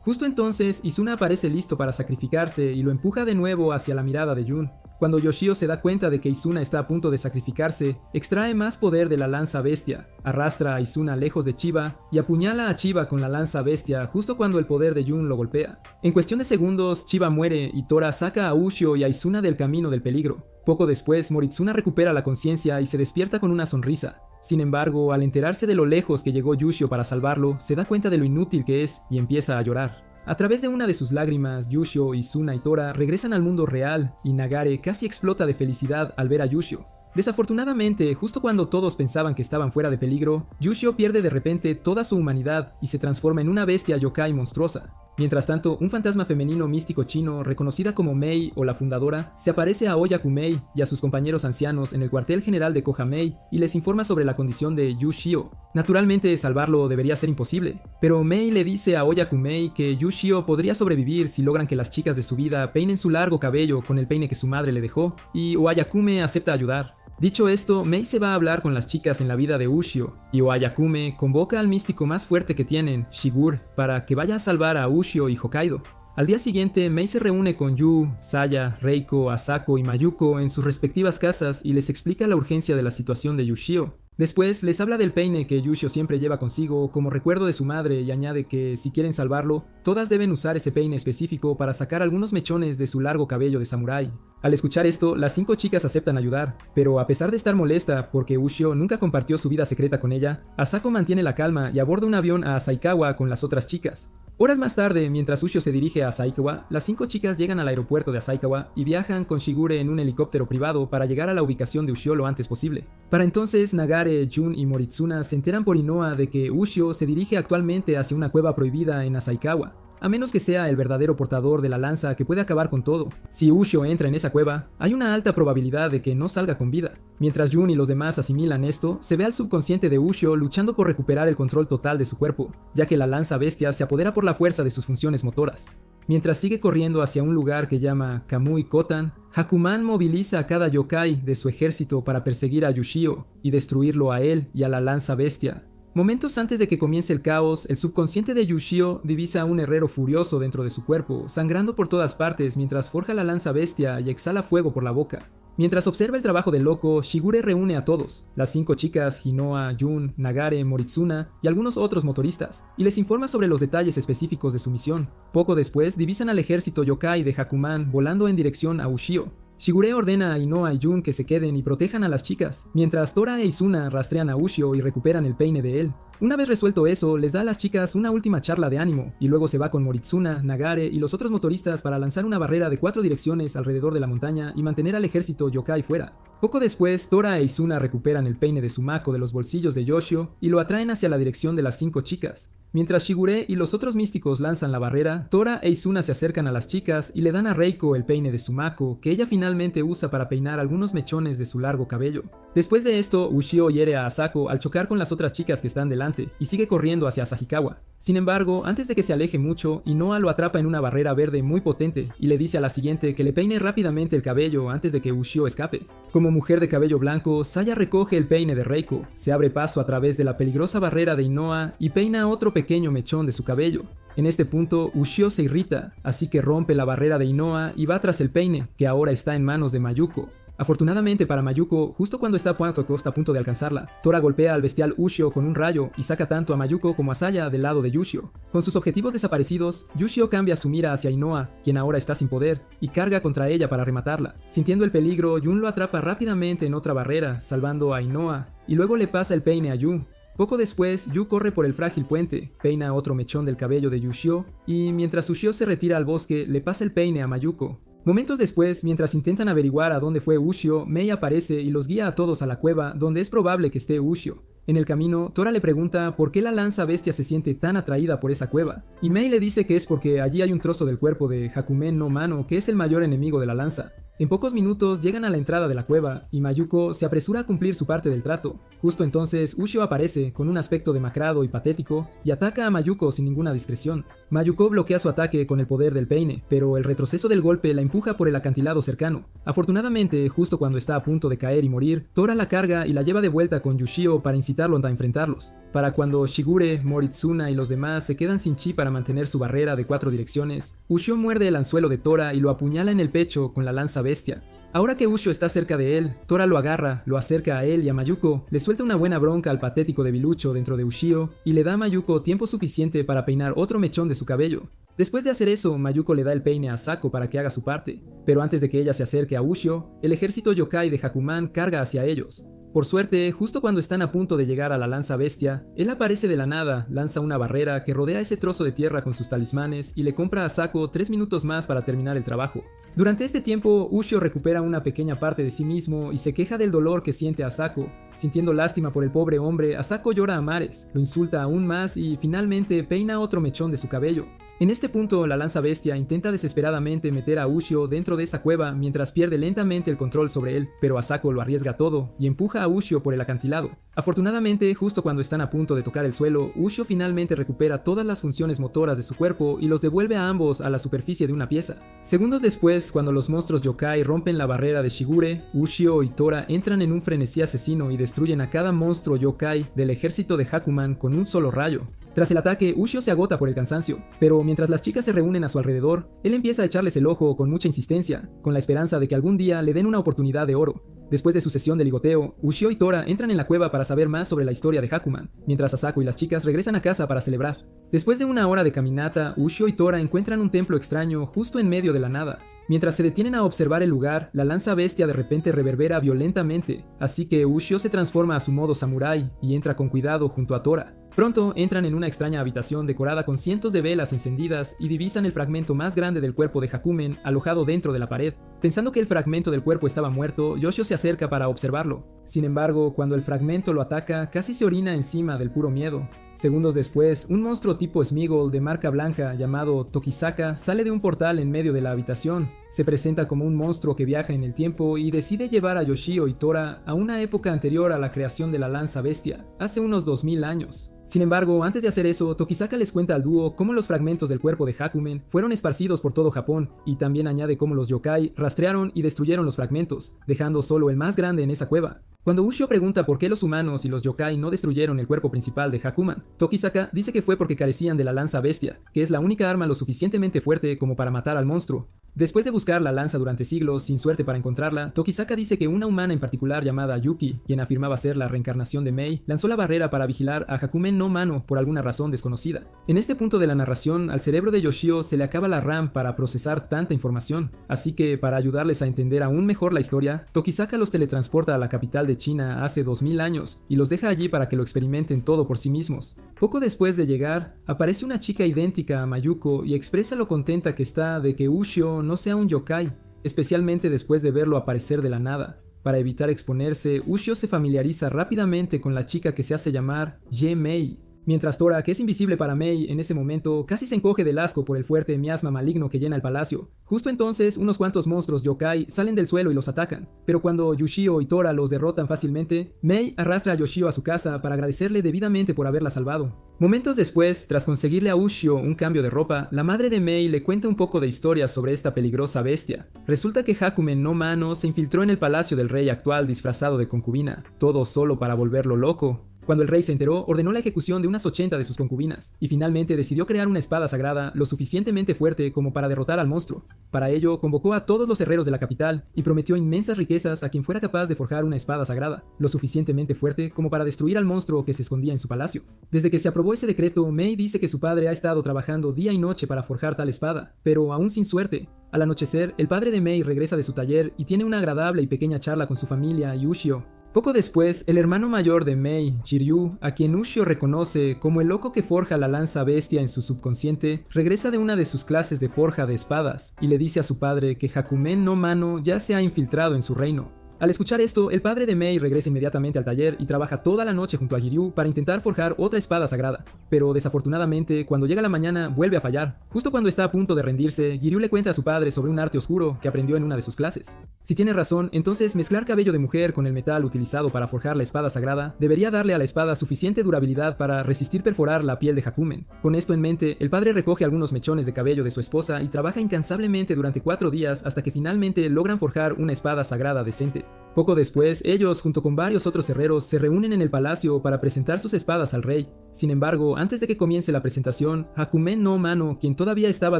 Justo entonces, Izuna aparece listo para sacrificarse y lo empuja de nuevo hacia la mirada de Jun. Cuando Yoshio se da cuenta de que Izuna está a punto de sacrificarse, extrae más poder de la lanza bestia, arrastra a Izuna lejos de Chiba y apuñala a Chiba con la lanza bestia justo cuando el poder de Jun lo golpea. En cuestión de segundos, Chiba muere y Tora saca a Ushio y a Izuna del camino del peligro. Poco después, Moritsune recupera la conciencia y se despierta con una sonrisa. Sin embargo, al enterarse de lo lejos que llegó Yushio para salvarlo, se da cuenta de lo inútil que es y empieza a llorar. A través de una de sus lágrimas, Yushio, Izuna y Tora regresan al mundo real y Nagare casi explota de felicidad al ver a Yushio. Desafortunadamente, justo cuando todos pensaban que estaban fuera de peligro, Yushio pierde de repente toda su humanidad y se transforma en una bestia yokai monstruosa. Mientras tanto, un fantasma femenino místico chino, reconocida como Mei o la fundadora, se aparece a Oyakumei y a sus compañeros ancianos en el cuartel general de Kohamei y les informa sobre la condición de Yushio. Naturalmente, salvarlo debería ser imposible, pero Mei le dice a Oyakumei que Yushio podría sobrevivir si logran que las chicas de su vida peinen su largo cabello con el peine que su madre le dejó, y Oyakume acepta ayudar. Dicho esto, Mei se va a hablar con las chicas en la vida de Ushio, y Oyakume convoca al místico más fuerte que tienen, Shigur, para que vaya a salvar a Ushio y Hokkaido. Al día siguiente, Mei se reúne con Yu, Saya, Reiko, Asako y Mayuko en sus respectivas casas y les explica la urgencia de la situación de Yushio. Después les habla del peine que Yushio siempre lleva consigo como recuerdo de su madre y añade que si quieren salvarlo, todas deben usar ese peine específico para sacar algunos mechones de su largo cabello de samurái. Al escuchar esto, las 5 chicas aceptan ayudar, pero a pesar de estar molesta porque Ushio nunca compartió su vida secreta con ella, Asako mantiene la calma y aborda un avión a Saikawa con las otras chicas. Horas más tarde, mientras Ushio se dirige a Saikawa, las 5 chicas llegan al aeropuerto de Saikawa y viajan con Shigure en un helicóptero privado para llegar a la ubicación de Ushio lo antes posible. Para entonces, Nagare, Jun y Moritsuna se enteran por Inoa de que Ushio se dirige actualmente hacia una cueva prohibida en Asaikawa, a menos que sea el verdadero portador de la lanza que puede acabar con todo. Si Ushio entra en esa cueva, hay una alta probabilidad de que no salga con vida. Mientras Jun y los demás asimilan esto, se ve al subconsciente de Ushio luchando por recuperar el control total de su cuerpo, ya que la lanza bestia se apodera por la fuerza de sus funciones motoras. Mientras sigue corriendo hacia un lugar que llama Kamui Kotan, Hakuman moviliza a cada yokai de su ejército para perseguir a Yushio y destruirlo a él y a la lanza bestia. Momentos antes de que comience el caos, el subconsciente de Yushio divisa a un herrero furioso dentro de su cuerpo, sangrando por todas partes mientras forja la lanza bestia y exhala fuego por la boca. Mientras observa el trabajo del loco, Shigure reúne a todos, las 5 chicas, Hinoa, Jun, Nagare, Moritsuna y algunos otros motoristas, y les informa sobre los detalles específicos de su misión. Poco después, divisan al ejército yokai de Hakuman volando en dirección a Ushio. Shigure ordena a Inoa y Jun que se queden y protejan a las chicas, mientras Tora e Izuna rastrean a Ushio y recuperan el peine de él. Una vez resuelto eso, les da a las chicas una última charla de ánimo, y luego se va con Moritsuna, Nagare y los otros motoristas para lanzar una barrera de 4 direcciones alrededor de la montaña y mantener al ejército yokai fuera. Poco después, Tora e Izuna recuperan el peine de Sumako de los bolsillos de Yoshio y lo atraen hacia la dirección de las 5 chicas. Mientras Shigure y los otros místicos lanzan la barrera, Tora e Izuna se acercan a las chicas y le dan a Reiko el peine de Sumako, que ella finalmente usa para peinar algunos mechones de su largo cabello. Después de esto, Ushio hiere a Asako al chocar con las otras chicas que están delante, y sigue corriendo hacia Asahikawa. Sin embargo, antes de que se aleje mucho, Inoa lo atrapa en una barrera verde muy potente, y le dice a la siguiente que le peine rápidamente el cabello antes de que Ushio escape. Como mujer de cabello blanco, Saya recoge el peine de Reiko, se abre paso a través de la peligrosa barrera de Inoa y peina otro pequeño mechón de su cabello. En este punto, Ushio se irrita, así que rompe la barrera de Inoa y va tras el peine, que ahora está en manos de Mayuko. Afortunadamente para Mayuko, justo cuando está a punto de alcanzarla, Tora golpea al bestial Ushio con un rayo y saca tanto a Mayuko como a Saya del lado de Yushio. Con sus objetivos desaparecidos, Yushio cambia su mira hacia Inoa, quien ahora está sin poder, y carga contra ella para rematarla. Sintiendo el peligro, Jun lo atrapa rápidamente en otra barrera, salvando a Inoa, y luego le pasa el peine a Yu. Poco después, Yu corre por el frágil puente, peina otro mechón del cabello de Yushio, y mientras Ushio se retira al bosque, le pasa el peine a Mayuko. Momentos después, mientras intentan averiguar a dónde fue Ushio, Mei aparece y los guía a todos a la cueva donde es probable que esté Ushio. En el camino, Tora le pregunta por qué la lanza bestia se siente tan atraída por esa cueva, y Mei le dice que es porque allí hay un trozo del cuerpo de Hakumen no Mano que es el mayor enemigo de la lanza. En pocos minutos llegan a la entrada de la cueva, y Mayuko se apresura a cumplir su parte del trato. Justo entonces, Ushio aparece con un aspecto demacrado y patético, y ataca a Mayuko sin ninguna discreción. Mayuko bloquea su ataque con el poder del peine, pero el retroceso del golpe la empuja por el acantilado cercano. Afortunadamente, justo cuando está a punto de caer y morir, Tora la carga y la lleva de vuelta con Yushio para incitarlo a enfrentarlos. Para cuando Shigure, Moritsuna y los demás se quedan sin chi para mantener su barrera de 4 direcciones, Ushio muerde el anzuelo de Tora y lo apuñala en el pecho con la lanza bestia. Ahora que Ushio está cerca de él, Tora lo agarra, lo acerca a él y a Mayuko, le suelta una buena bronca al patético debilucho dentro de Ushio y le da a Mayuko tiempo suficiente para peinar otro mechón de su cabello. Después de hacer eso, Mayuko le da el peine a Asako para que haga su parte, pero antes de que ella se acerque a Ushio, el ejército yokai de Hakuman carga hacia ellos. Por suerte, justo cuando están a punto de llegar a la lanza bestia, él aparece de la nada, lanza una barrera que rodea ese trozo de tierra con sus talismanes y le compra a Asako 3 minutos más para terminar el trabajo. Durante este tiempo, Ushio recupera una pequeña parte de sí mismo y se queja del dolor que siente Asako. Sintiendo lástima por el pobre hombre, Asako llora a mares, lo insulta aún más y finalmente peina otro mechón de su cabello. En este punto, la lanza bestia intenta desesperadamente meter a Ushio dentro de esa cueva mientras pierde lentamente el control sobre él, pero Asako lo arriesga todo y empuja a Ushio por el acantilado. Afortunadamente, justo cuando están a punto de tocar el suelo, Ushio finalmente recupera todas las funciones motoras de su cuerpo y los devuelve a ambos a la superficie de una pieza. Segundos después, cuando los monstruos yokai rompen la barrera de Shigure, Ushio y Tora entran en un frenesí asesino y destruyen a cada monstruo yokai del ejército de Hakuman con un solo rayo. Tras el ataque, Ushio se agota por el cansancio, pero mientras las chicas se reúnen a su alrededor, él empieza a echarles el ojo con mucha insistencia, con la esperanza de que algún día le den una oportunidad de oro. Después de su sesión de ligoteo, Ushio y Tora entran en la cueva para saber más sobre la historia de Hakuman, mientras Asako y las chicas regresan a casa para celebrar. Después de una hora de caminata, Ushio y Tora encuentran un templo extraño justo en medio de la nada. Mientras se detienen a observar el lugar, la lanza bestia de repente reverbera violentamente, así que Ushio se transforma a su modo samurái y entra con cuidado junto a Tora. Pronto entran en una extraña habitación decorada con cientos de velas encendidas y divisan el fragmento más grande del cuerpo de Hakumen alojado dentro de la pared. Pensando que el fragmento del cuerpo estaba muerto, Yoshio se acerca para observarlo. Sin embargo, cuando el fragmento lo ataca, casi se orina encima del puro miedo. Segundos después, un monstruo tipo Smeagol de marca blanca llamado Tokisaka sale de un portal en medio de la habitación. Se presenta como un monstruo que viaja en el tiempo y decide llevar a Yoshio y Tora a una época anterior a la creación de la lanza bestia, hace unos 2000 años. Sin embargo, antes de hacer eso, Tokisaka les cuenta al dúo cómo los fragmentos del cuerpo de Hakumen fueron esparcidos por todo Japón, y también añade cómo los yokai rastrearon y destruyeron los fragmentos, dejando solo el más grande en esa cueva. Cuando Ushio pregunta por qué los humanos y los yokai no destruyeron el cuerpo principal de Hakuman, Tokisaka dice que fue porque carecían de la lanza bestia, que es la única arma lo suficientemente fuerte como para matar al monstruo. Después de buscar la lanza durante siglos sin suerte para encontrarla, Tokisaka dice que una humana en particular llamada Yuki, quien afirmaba ser la reencarnación de Mei, lanzó la barrera para vigilar a Hakumen no Mano por alguna razón desconocida. En este punto de la narración, al cerebro de Yoshio se le acaba la RAM para procesar tanta información, así que para ayudarles a entender aún mejor la historia, Tokisaka los teletransporta a la capital de China hace 2000 años y los deja allí para que lo experimenten todo por sí mismos. Poco después de llegar, aparece una chica idéntica a Mayuko y expresa lo contenta que está de que Ushio no sea un yokai, especialmente después de verlo aparecer de la nada. Para evitar exponerse, Ushio se familiariza rápidamente con la chica que se hace llamar Ye-Mei. Mientras Tora, que es invisible para Mei en ese momento, casi se encoge del asco por el fuerte miasma maligno que llena el palacio. Justo entonces, unos cuantos monstruos yokai salen del suelo y los atacan, pero cuando Yushio y Tora los derrotan fácilmente, Mei arrastra a Yoshio a su casa para agradecerle debidamente por haberla salvado. Momentos después, tras conseguirle a Ushio un cambio de ropa, la madre de Mei le cuenta un poco de historia sobre esta peligrosa bestia. Resulta que Hakumen no Mano se infiltró en el palacio del rey actual disfrazado de concubina, todo solo para volverlo loco. Cuando el rey se enteró, ordenó la ejecución de unas 80 de sus concubinas, y finalmente decidió crear una espada sagrada lo suficientemente fuerte como para derrotar al monstruo. Para ello, convocó a todos los herreros de la capital y prometió inmensas riquezas a quien fuera capaz de forjar una espada sagrada, lo suficientemente fuerte como para destruir al monstruo que se escondía en su palacio. Desde que se aprobó ese decreto, Mei dice que su padre ha estado trabajando día y noche para forjar tal espada, pero aún sin suerte. Al anochecer, el padre de Mei regresa de su taller y tiene una agradable y pequeña charla con su familia y Ushio. Poco después, el hermano mayor de Mei, Jiryu, a quien Ushio reconoce como el loco que forja la lanza bestia en su subconsciente, regresa de una de sus clases de forja de espadas y le dice a su padre que Hakumen no Mano ya se ha infiltrado en su reino. Al escuchar esto, el padre de Mei regresa inmediatamente al taller y trabaja toda la noche junto a Jiryu para intentar forjar otra espada sagrada. Pero desafortunadamente, cuando llega la mañana, vuelve a fallar. Justo cuando está a punto de rendirse, Jiryu le cuenta a su padre sobre un arte oscuro que aprendió en una de sus clases. Si tiene razón, entonces mezclar cabello de mujer con el metal utilizado para forjar la espada sagrada debería darle a la espada suficiente durabilidad para resistir perforar la piel de Hakumen. Con esto en mente, el padre recoge algunos mechones de cabello de su esposa y trabaja incansablemente durante 4 días hasta que finalmente logran forjar una espada sagrada decente. Poco después, ellos, junto con varios otros herreros, se reúnen en el palacio para presentar sus espadas al rey. Sin embargo, antes de que comience la presentación, Hakumen no Mano, quien todavía estaba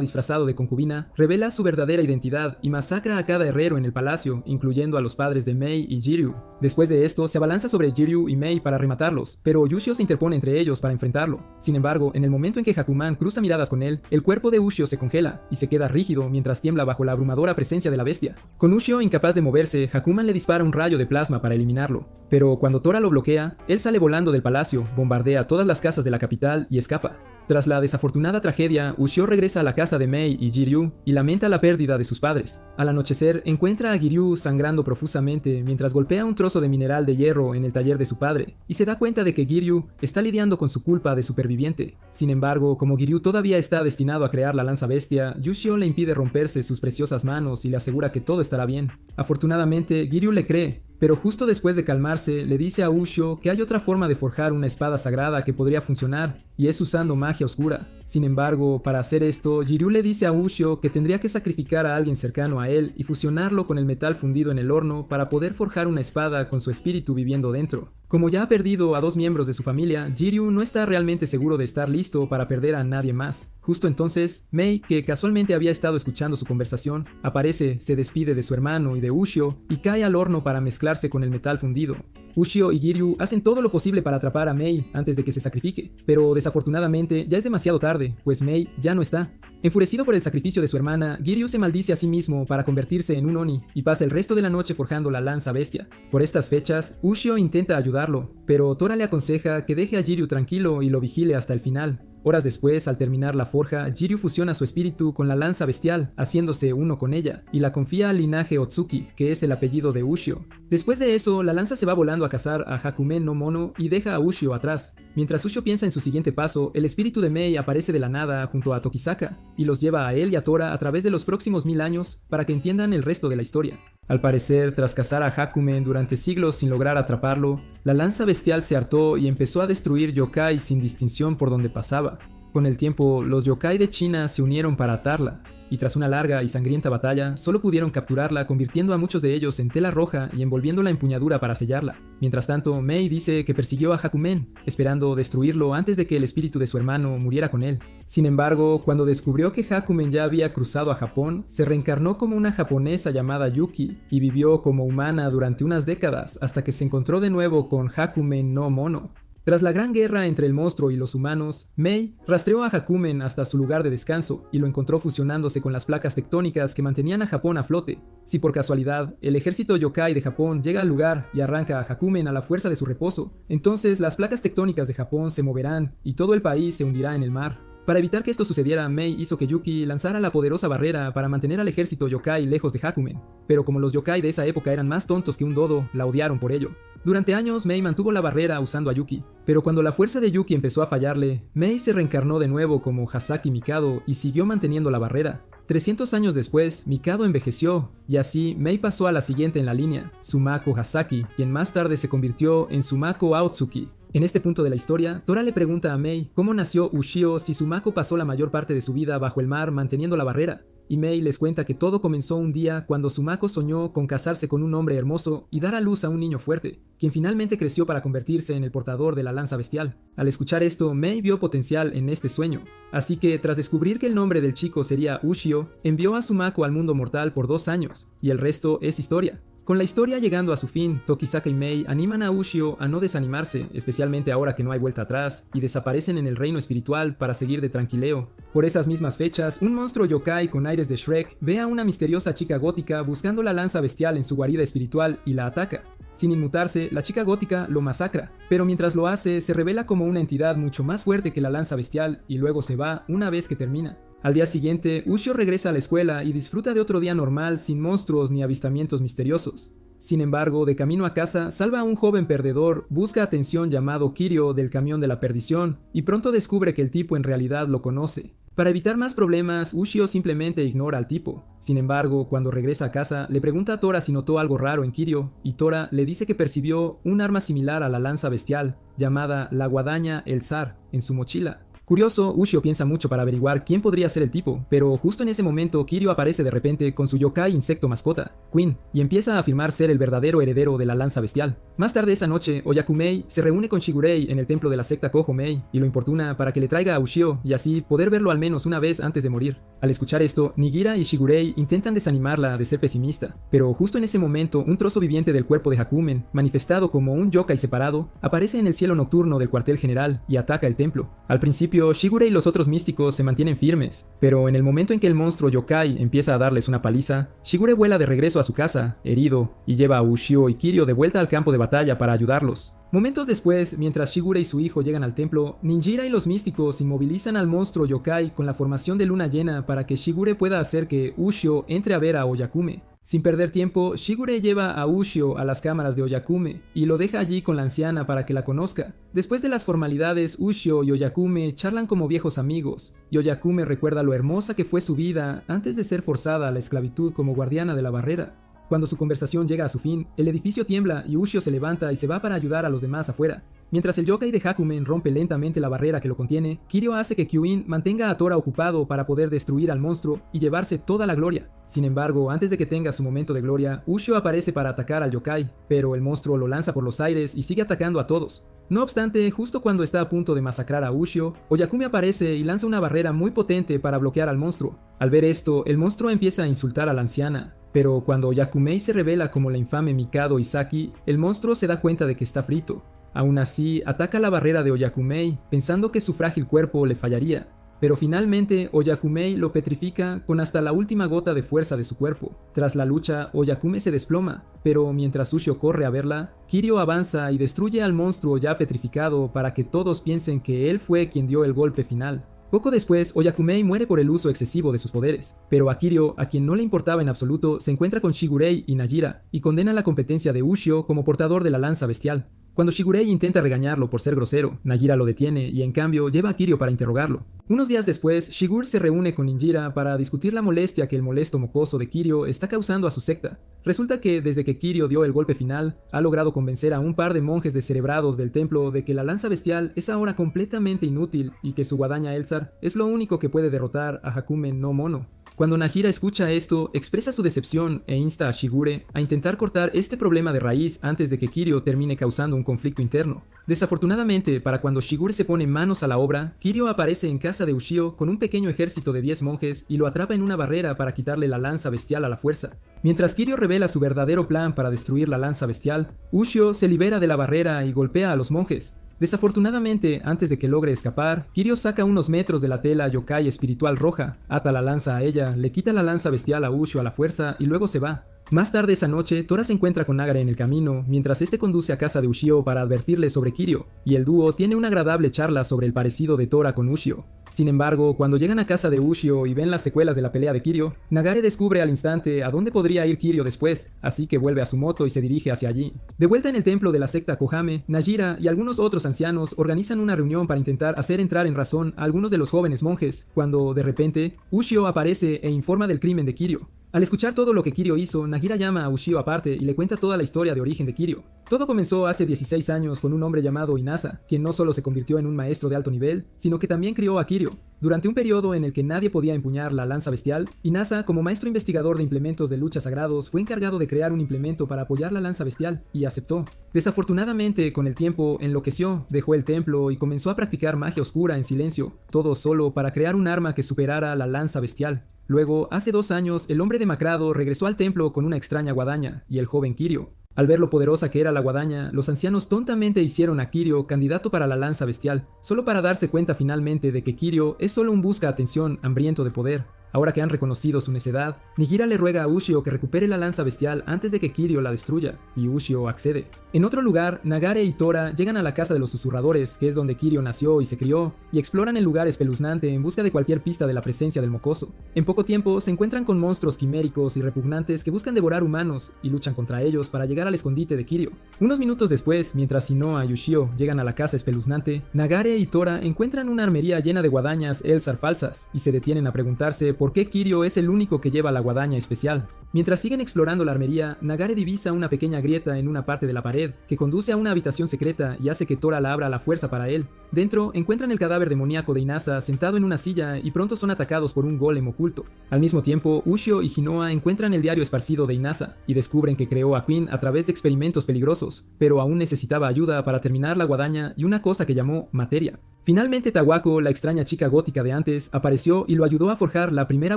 disfrazado de concubina, revela su verdadera identidad y masacra a cada herrero en el palacio, incluyendo a los padres de Mei y Jiryu. Después de esto, se abalanza sobre Jiryu y Mei para rematarlos, pero Ushio se interpone entre ellos para enfrentarlo. Sin embargo, en el momento en que Hakuman cruza miradas con él, el cuerpo de Ushio se congela y se queda rígido mientras tiembla bajo la abrumadora presencia de la bestia. Con Ushio incapaz de moverse, Hakuman le dispara un rayo de plasma para eliminarlo, pero cuando Tora lo bloquea, él sale volando del palacio, bombardea todas las casas de la capital y escapa. Tras la desafortunada tragedia, Ushio regresa a la casa de Mei y Jiryu y lamenta la pérdida de sus padres. Al anochecer, encuentra a Jiryu sangrando profusamente mientras golpea un trozo de mineral de hierro en el taller de su padre, y se da cuenta de que Jiryu está lidiando con su culpa de superviviente. Sin embargo, como Jiryu todavía está destinado a crear la lanza bestia, Ushio le impide romperse sus preciosas manos y le asegura que todo estará bien. Afortunadamente, Jiryu le cree, pero justo después de calmarse, le dice a Ushio que hay otra forma de forjar una espada sagrada que podría funcionar, y es usando magia oscura. Sin embargo, para hacer esto, Jiryu le dice a Ushio que tendría que sacrificar a alguien cercano a él y fusionarlo con el metal fundido en el horno para poder forjar una espada con su espíritu viviendo dentro. Como ya ha perdido a 2 miembros de su familia, Jiryu no está realmente seguro de estar listo para perder a nadie más. Justo entonces, Mei, que casualmente había estado escuchando su conversación, aparece, se despide de su hermano y de Ushio y cae al horno para mezclarse con el metal fundido. Ushio y Jiryu hacen todo lo posible para atrapar a Mei antes de que se sacrifique, pero desafortunadamente ya es demasiado tarde, pues Mei ya no está. Enfurecido por el sacrificio de su hermana, Jiryu se maldice a sí mismo para convertirse en un Oni y pasa el resto de la noche forjando la lanza bestia. Por estas fechas, Ushio intenta ayudarlo, pero Tora le aconseja que deje a Jiryu tranquilo y lo vigile hasta el final. Horas después, al terminar la forja, Jiryu fusiona su espíritu con la lanza bestial, haciéndose uno con ella, y la confía al linaje Otsuki, que es el apellido de Ushio. Después de eso, la lanza se va volando a cazar a Hakumen no Mono y deja a Ushio atrás. Mientras Ushio piensa en su siguiente paso, el espíritu de Mei aparece de la nada junto a Tokisaka, y los lleva a él y a Tora a través de los próximos 1000 años para que entiendan el resto de la historia. Al parecer, tras cazar a Hakumen durante siglos sin lograr atraparlo, la lanza bestial se hartó y empezó a destruir yokai sin distinción por donde pasaba. Con el tiempo, los yokai de China se unieron para atarla, y tras una larga y sangrienta batalla, solo pudieron capturarla convirtiendo a muchos de ellos en tela roja y envolviendo la empuñadura para sellarla. Mientras tanto, Mei dice que persiguió a Hakumen, esperando destruirlo antes de que el espíritu de su hermano muriera con él. Sin embargo, cuando descubrió que Hakumen ya había cruzado a Japón, se reencarnó como una japonesa llamada Yuki y vivió como humana durante unas décadas hasta que se encontró de nuevo con Hakumen no Mono. Tras la gran guerra entre el monstruo y los humanos, Mei rastreó a Hakumen hasta su lugar de descanso y lo encontró fusionándose con las placas tectónicas que mantenían a Japón a flote. Si por casualidad el ejército yokai de Japón llega al lugar y arranca a Hakumen a la fuerza de su reposo, entonces las placas tectónicas de Japón se moverán y todo el país se hundirá en el mar. Para evitar que esto sucediera, Mei hizo que Yuki lanzara la poderosa barrera para mantener al ejército yokai lejos de Hakumen, pero como los yokai de esa época eran más tontos que un dodo, la odiaron por ello. Durante años, Mei mantuvo la barrera usando a Yuki, pero cuando la fuerza de Yuki empezó a fallarle, Mei se reencarnó de nuevo como Hasaki Mikado y siguió manteniendo la barrera. 300 años después, Mikado envejeció, y así Mei pasó a la siguiente en la línea, Sumako Hasaki, quien más tarde se convirtió en Sumako Aotsuki. En este punto de la historia, Tora le pregunta a Mei cómo nació Ushio si Sumako pasó la mayor parte de su vida bajo el mar manteniendo la barrera, y Mei les cuenta que todo comenzó un día cuando Sumako soñó con casarse con un hombre hermoso y dar a luz a un niño fuerte, quien finalmente creció para convertirse en el portador de la lanza bestial. Al escuchar esto, Mei vio potencial en este sueño, así que tras descubrir que el nombre del chico sería Ushio, envió a Sumako al mundo mortal por 2 años, y el resto es historia. Con la historia llegando a su fin, Tokisaka y Mei animan a Ushio a no desanimarse, especialmente ahora que no hay vuelta atrás, y desaparecen en el reino espiritual para seguir de tranquileo. Por esas mismas fechas, un monstruo yokai con aires de Shrek ve a una misteriosa chica gótica buscando la lanza bestial en su guarida espiritual y la ataca. Sin inmutarse, la chica gótica lo masacra, pero mientras lo hace, se revela como una entidad mucho más fuerte que la lanza bestial y luego se va una vez que termina. Al día siguiente, Ushio regresa a la escuela y disfruta de otro día normal sin monstruos ni avistamientos misteriosos. Sin embargo, de camino a casa, salva a un joven perdedor, busca atención llamado Kirio del camión de la perdición y pronto descubre que el tipo en realidad lo conoce. Para evitar más problemas, Ushio simplemente ignora al tipo. Sin embargo, cuando regresa a casa, le pregunta a Tora si notó algo raro en Kirio, y Tora le dice que percibió un arma similar a la lanza bestial, llamada la guadaña El Zar, en su mochila. Curioso, Ushio piensa mucho para averiguar quién podría ser el tipo, pero justo en ese momento Kirio aparece de repente con su yokai insecto mascota, Queen, y empieza a afirmar ser el verdadero heredero de la lanza bestial. Más tarde esa noche, Oyakumei se reúne con Shigurei en el templo de la secta Kohomei y lo importuna para que le traiga a Ushio y así poder verlo al menos una vez antes de morir. Al escuchar esto, Nigira y Shigurei intentan desanimarla de ser pesimista, pero justo en ese momento un trozo viviente del cuerpo de Hakumen, manifestado como un yokai separado, aparece en el cielo nocturno del cuartel general y ataca el templo. Al principio, Shigure y los otros místicos se mantienen firmes, pero en el momento en que el monstruo yokai empieza a darles una paliza, Shigure vuela de regreso a su casa, herido, y lleva a Ushio y Kirio de vuelta al campo de batalla para ayudarlos. Momentos después, mientras Shigure y su hijo llegan al templo, Ninjira y los místicos inmovilizan al monstruo yokai con la formación de luna llena para que Shigure pueda hacer que Ushio entre a ver a Oyakume. Sin perder tiempo, Shigure lleva a Ushio a las cámaras de Oyakume y lo deja allí con la anciana para que la conozca. Después de las formalidades, Ushio y Oyakume charlan como viejos amigos, y Oyakume recuerda lo hermosa que fue su vida antes de ser forzada a la esclavitud como guardiana de la barrera. Cuando su conversación llega a su fin, el edificio tiembla y Ushio se levanta y se va para ayudar a los demás afuera. Mientras el yokai de Hakumen rompe lentamente la barrera que lo contiene, Kirio hace que Kyuin mantenga a Tora ocupado para poder destruir al monstruo y llevarse toda la gloria. Sin embargo, antes de que tenga su momento de gloria, Ushio aparece para atacar al yokai, pero el monstruo lo lanza por los aires y sigue atacando a todos. No obstante, justo cuando está a punto de masacrar a Ushio, Oyakume aparece y lanza una barrera muy potente para bloquear al monstruo. Al ver esto, el monstruo empieza a insultar a la anciana, pero cuando Oyakumei se revela como la infame Mikado Isaki, el monstruo se da cuenta de que está frito. Aún así, ataca la barrera de Oyakumei, pensando que su frágil cuerpo le fallaría. Pero finalmente, Oyakumei lo petrifica con hasta la última gota de fuerza de su cuerpo. Tras la lucha, Oyakume se desploma, pero mientras Ushio corre a verla, Kirio avanza y destruye al monstruo ya petrificado para que todos piensen que él fue quien dio el golpe final. Poco después, Oyakumei muere por el uso excesivo de sus poderes, pero a Kirio, a quien no le importaba en absoluto, se encuentra con Shigurei y Najira, y condena la competencia de Ushio como portador de la lanza bestial. Cuando Shigurei intenta regañarlo por ser grosero, Najira lo detiene y en cambio lleva a Kirio para interrogarlo. Unos días después, Shigure se reúne con Ninjira para discutir la molestia que el molesto mocoso de Kirio está causando a su secta. Resulta que desde que Kirio dio el golpe final, ha logrado convencer a un par de monjes descerebrados del templo de que la lanza bestial es ahora completamente inútil y que su guadaña Elzar es lo único que puede derrotar a Hakumen no Mono. Cuando Najira escucha esto, expresa su decepción e insta a Shigure a intentar cortar este problema de raíz antes de que Kirio termine causando un conflicto interno. Desafortunadamente, para cuando Shigure se pone manos a la obra, Kirio aparece en casa de Ushio con un pequeño ejército de 10 monjes y lo atrapa en una barrera para quitarle la lanza bestial a la fuerza. Mientras Kirio revela su verdadero plan para destruir la lanza bestial, Ushio se libera de la barrera y golpea a los monjes. Desafortunadamente, antes de que logre escapar, Kirio saca unos metros de la tela yokai espiritual roja, ata la lanza a ella, le quita la lanza bestial a Ushio a la fuerza y luego se va. Más tarde esa noche, Tora se encuentra con Nagare en el camino, mientras este conduce a casa de Ushio para advertirle sobre Kirio, y el dúo tiene una agradable charla sobre el parecido de Tora con Ushio. Sin embargo, cuando llegan a casa de Ushio y ven las secuelas de la pelea de Kiryu, Nagare descubre al instante a dónde podría ir Kiryu después, así que vuelve a su moto y se dirige hacia allí. De vuelta en el templo de la secta Kohame, Najira y algunos otros ancianos organizan una reunión para intentar hacer entrar en razón a algunos de los jóvenes monjes, cuando, de repente, Ushio aparece e informa del crimen de Kiryu. Al escuchar todo lo que Kiryu hizo, Najira llama a Ushio aparte y le cuenta toda la historia de origen de Kiryu. Todo comenzó hace 16 años con un hombre llamado Inasa, quien no solo se convirtió en un maestro de alto nivel, sino que también crió a Kiryu. Durante un periodo en el que nadie podía empuñar la lanza bestial, Inasa, como maestro investigador de implementos de lucha sagrados, fue encargado de crear un implemento para apoyar la lanza bestial, y aceptó. Desafortunadamente, con el tiempo, enloqueció, dejó el templo y comenzó a practicar magia oscura en silencio, todo solo para crear un arma que superara la lanza bestial. Luego, hace 2 años, el hombre demacrado regresó al templo con una extraña guadaña, y el joven Kiryu. Al ver lo poderosa que era la guadaña, los ancianos tontamente hicieron a Kiryu candidato para la lanza bestial, solo para darse cuenta finalmente de que Kiryu es solo un busca atención hambriento de poder. Ahora que han reconocido su necedad, Najira le ruega a Ushio que recupere la lanza bestial antes de que Kiryu la destruya, y Ushio accede. En otro lugar, Nagare y Tora llegan a la casa de los susurradores, que es donde Kiryu nació y se crió, y exploran el lugar espeluznante en busca de cualquier pista de la presencia del mocoso. En poco tiempo, se encuentran con monstruos quiméricos y repugnantes que buscan devorar humanos, y luchan contra ellos para llegar al escondite de Kiryu. Unos minutos después, mientras Inoa y Ushio llegan a la casa espeluznante, Nagare y Tora encuentran una armería llena de guadañas Elzar falsas, y se detienen a preguntarse por qué Kiryu es el único que lleva la guadaña especial. Mientras siguen explorando la armería, Nagare divisa una pequeña grieta en una parte de la pared, que conduce a una habitación secreta y hace que Tora la abra a la fuerza para él. Dentro, encuentran el cadáver demoníaco de Inasa sentado en una silla y pronto son atacados por un golem oculto. Al mismo tiempo, Ushio y Hinoa encuentran el diario esparcido de Inasa y descubren que creó a Queen a través de experimentos peligrosos, pero aún necesitaba ayuda para terminar la guadaña y una cosa que llamó materia. Finalmente Tawako, la extraña chica gótica de antes, apareció y lo ayudó a forjar la primera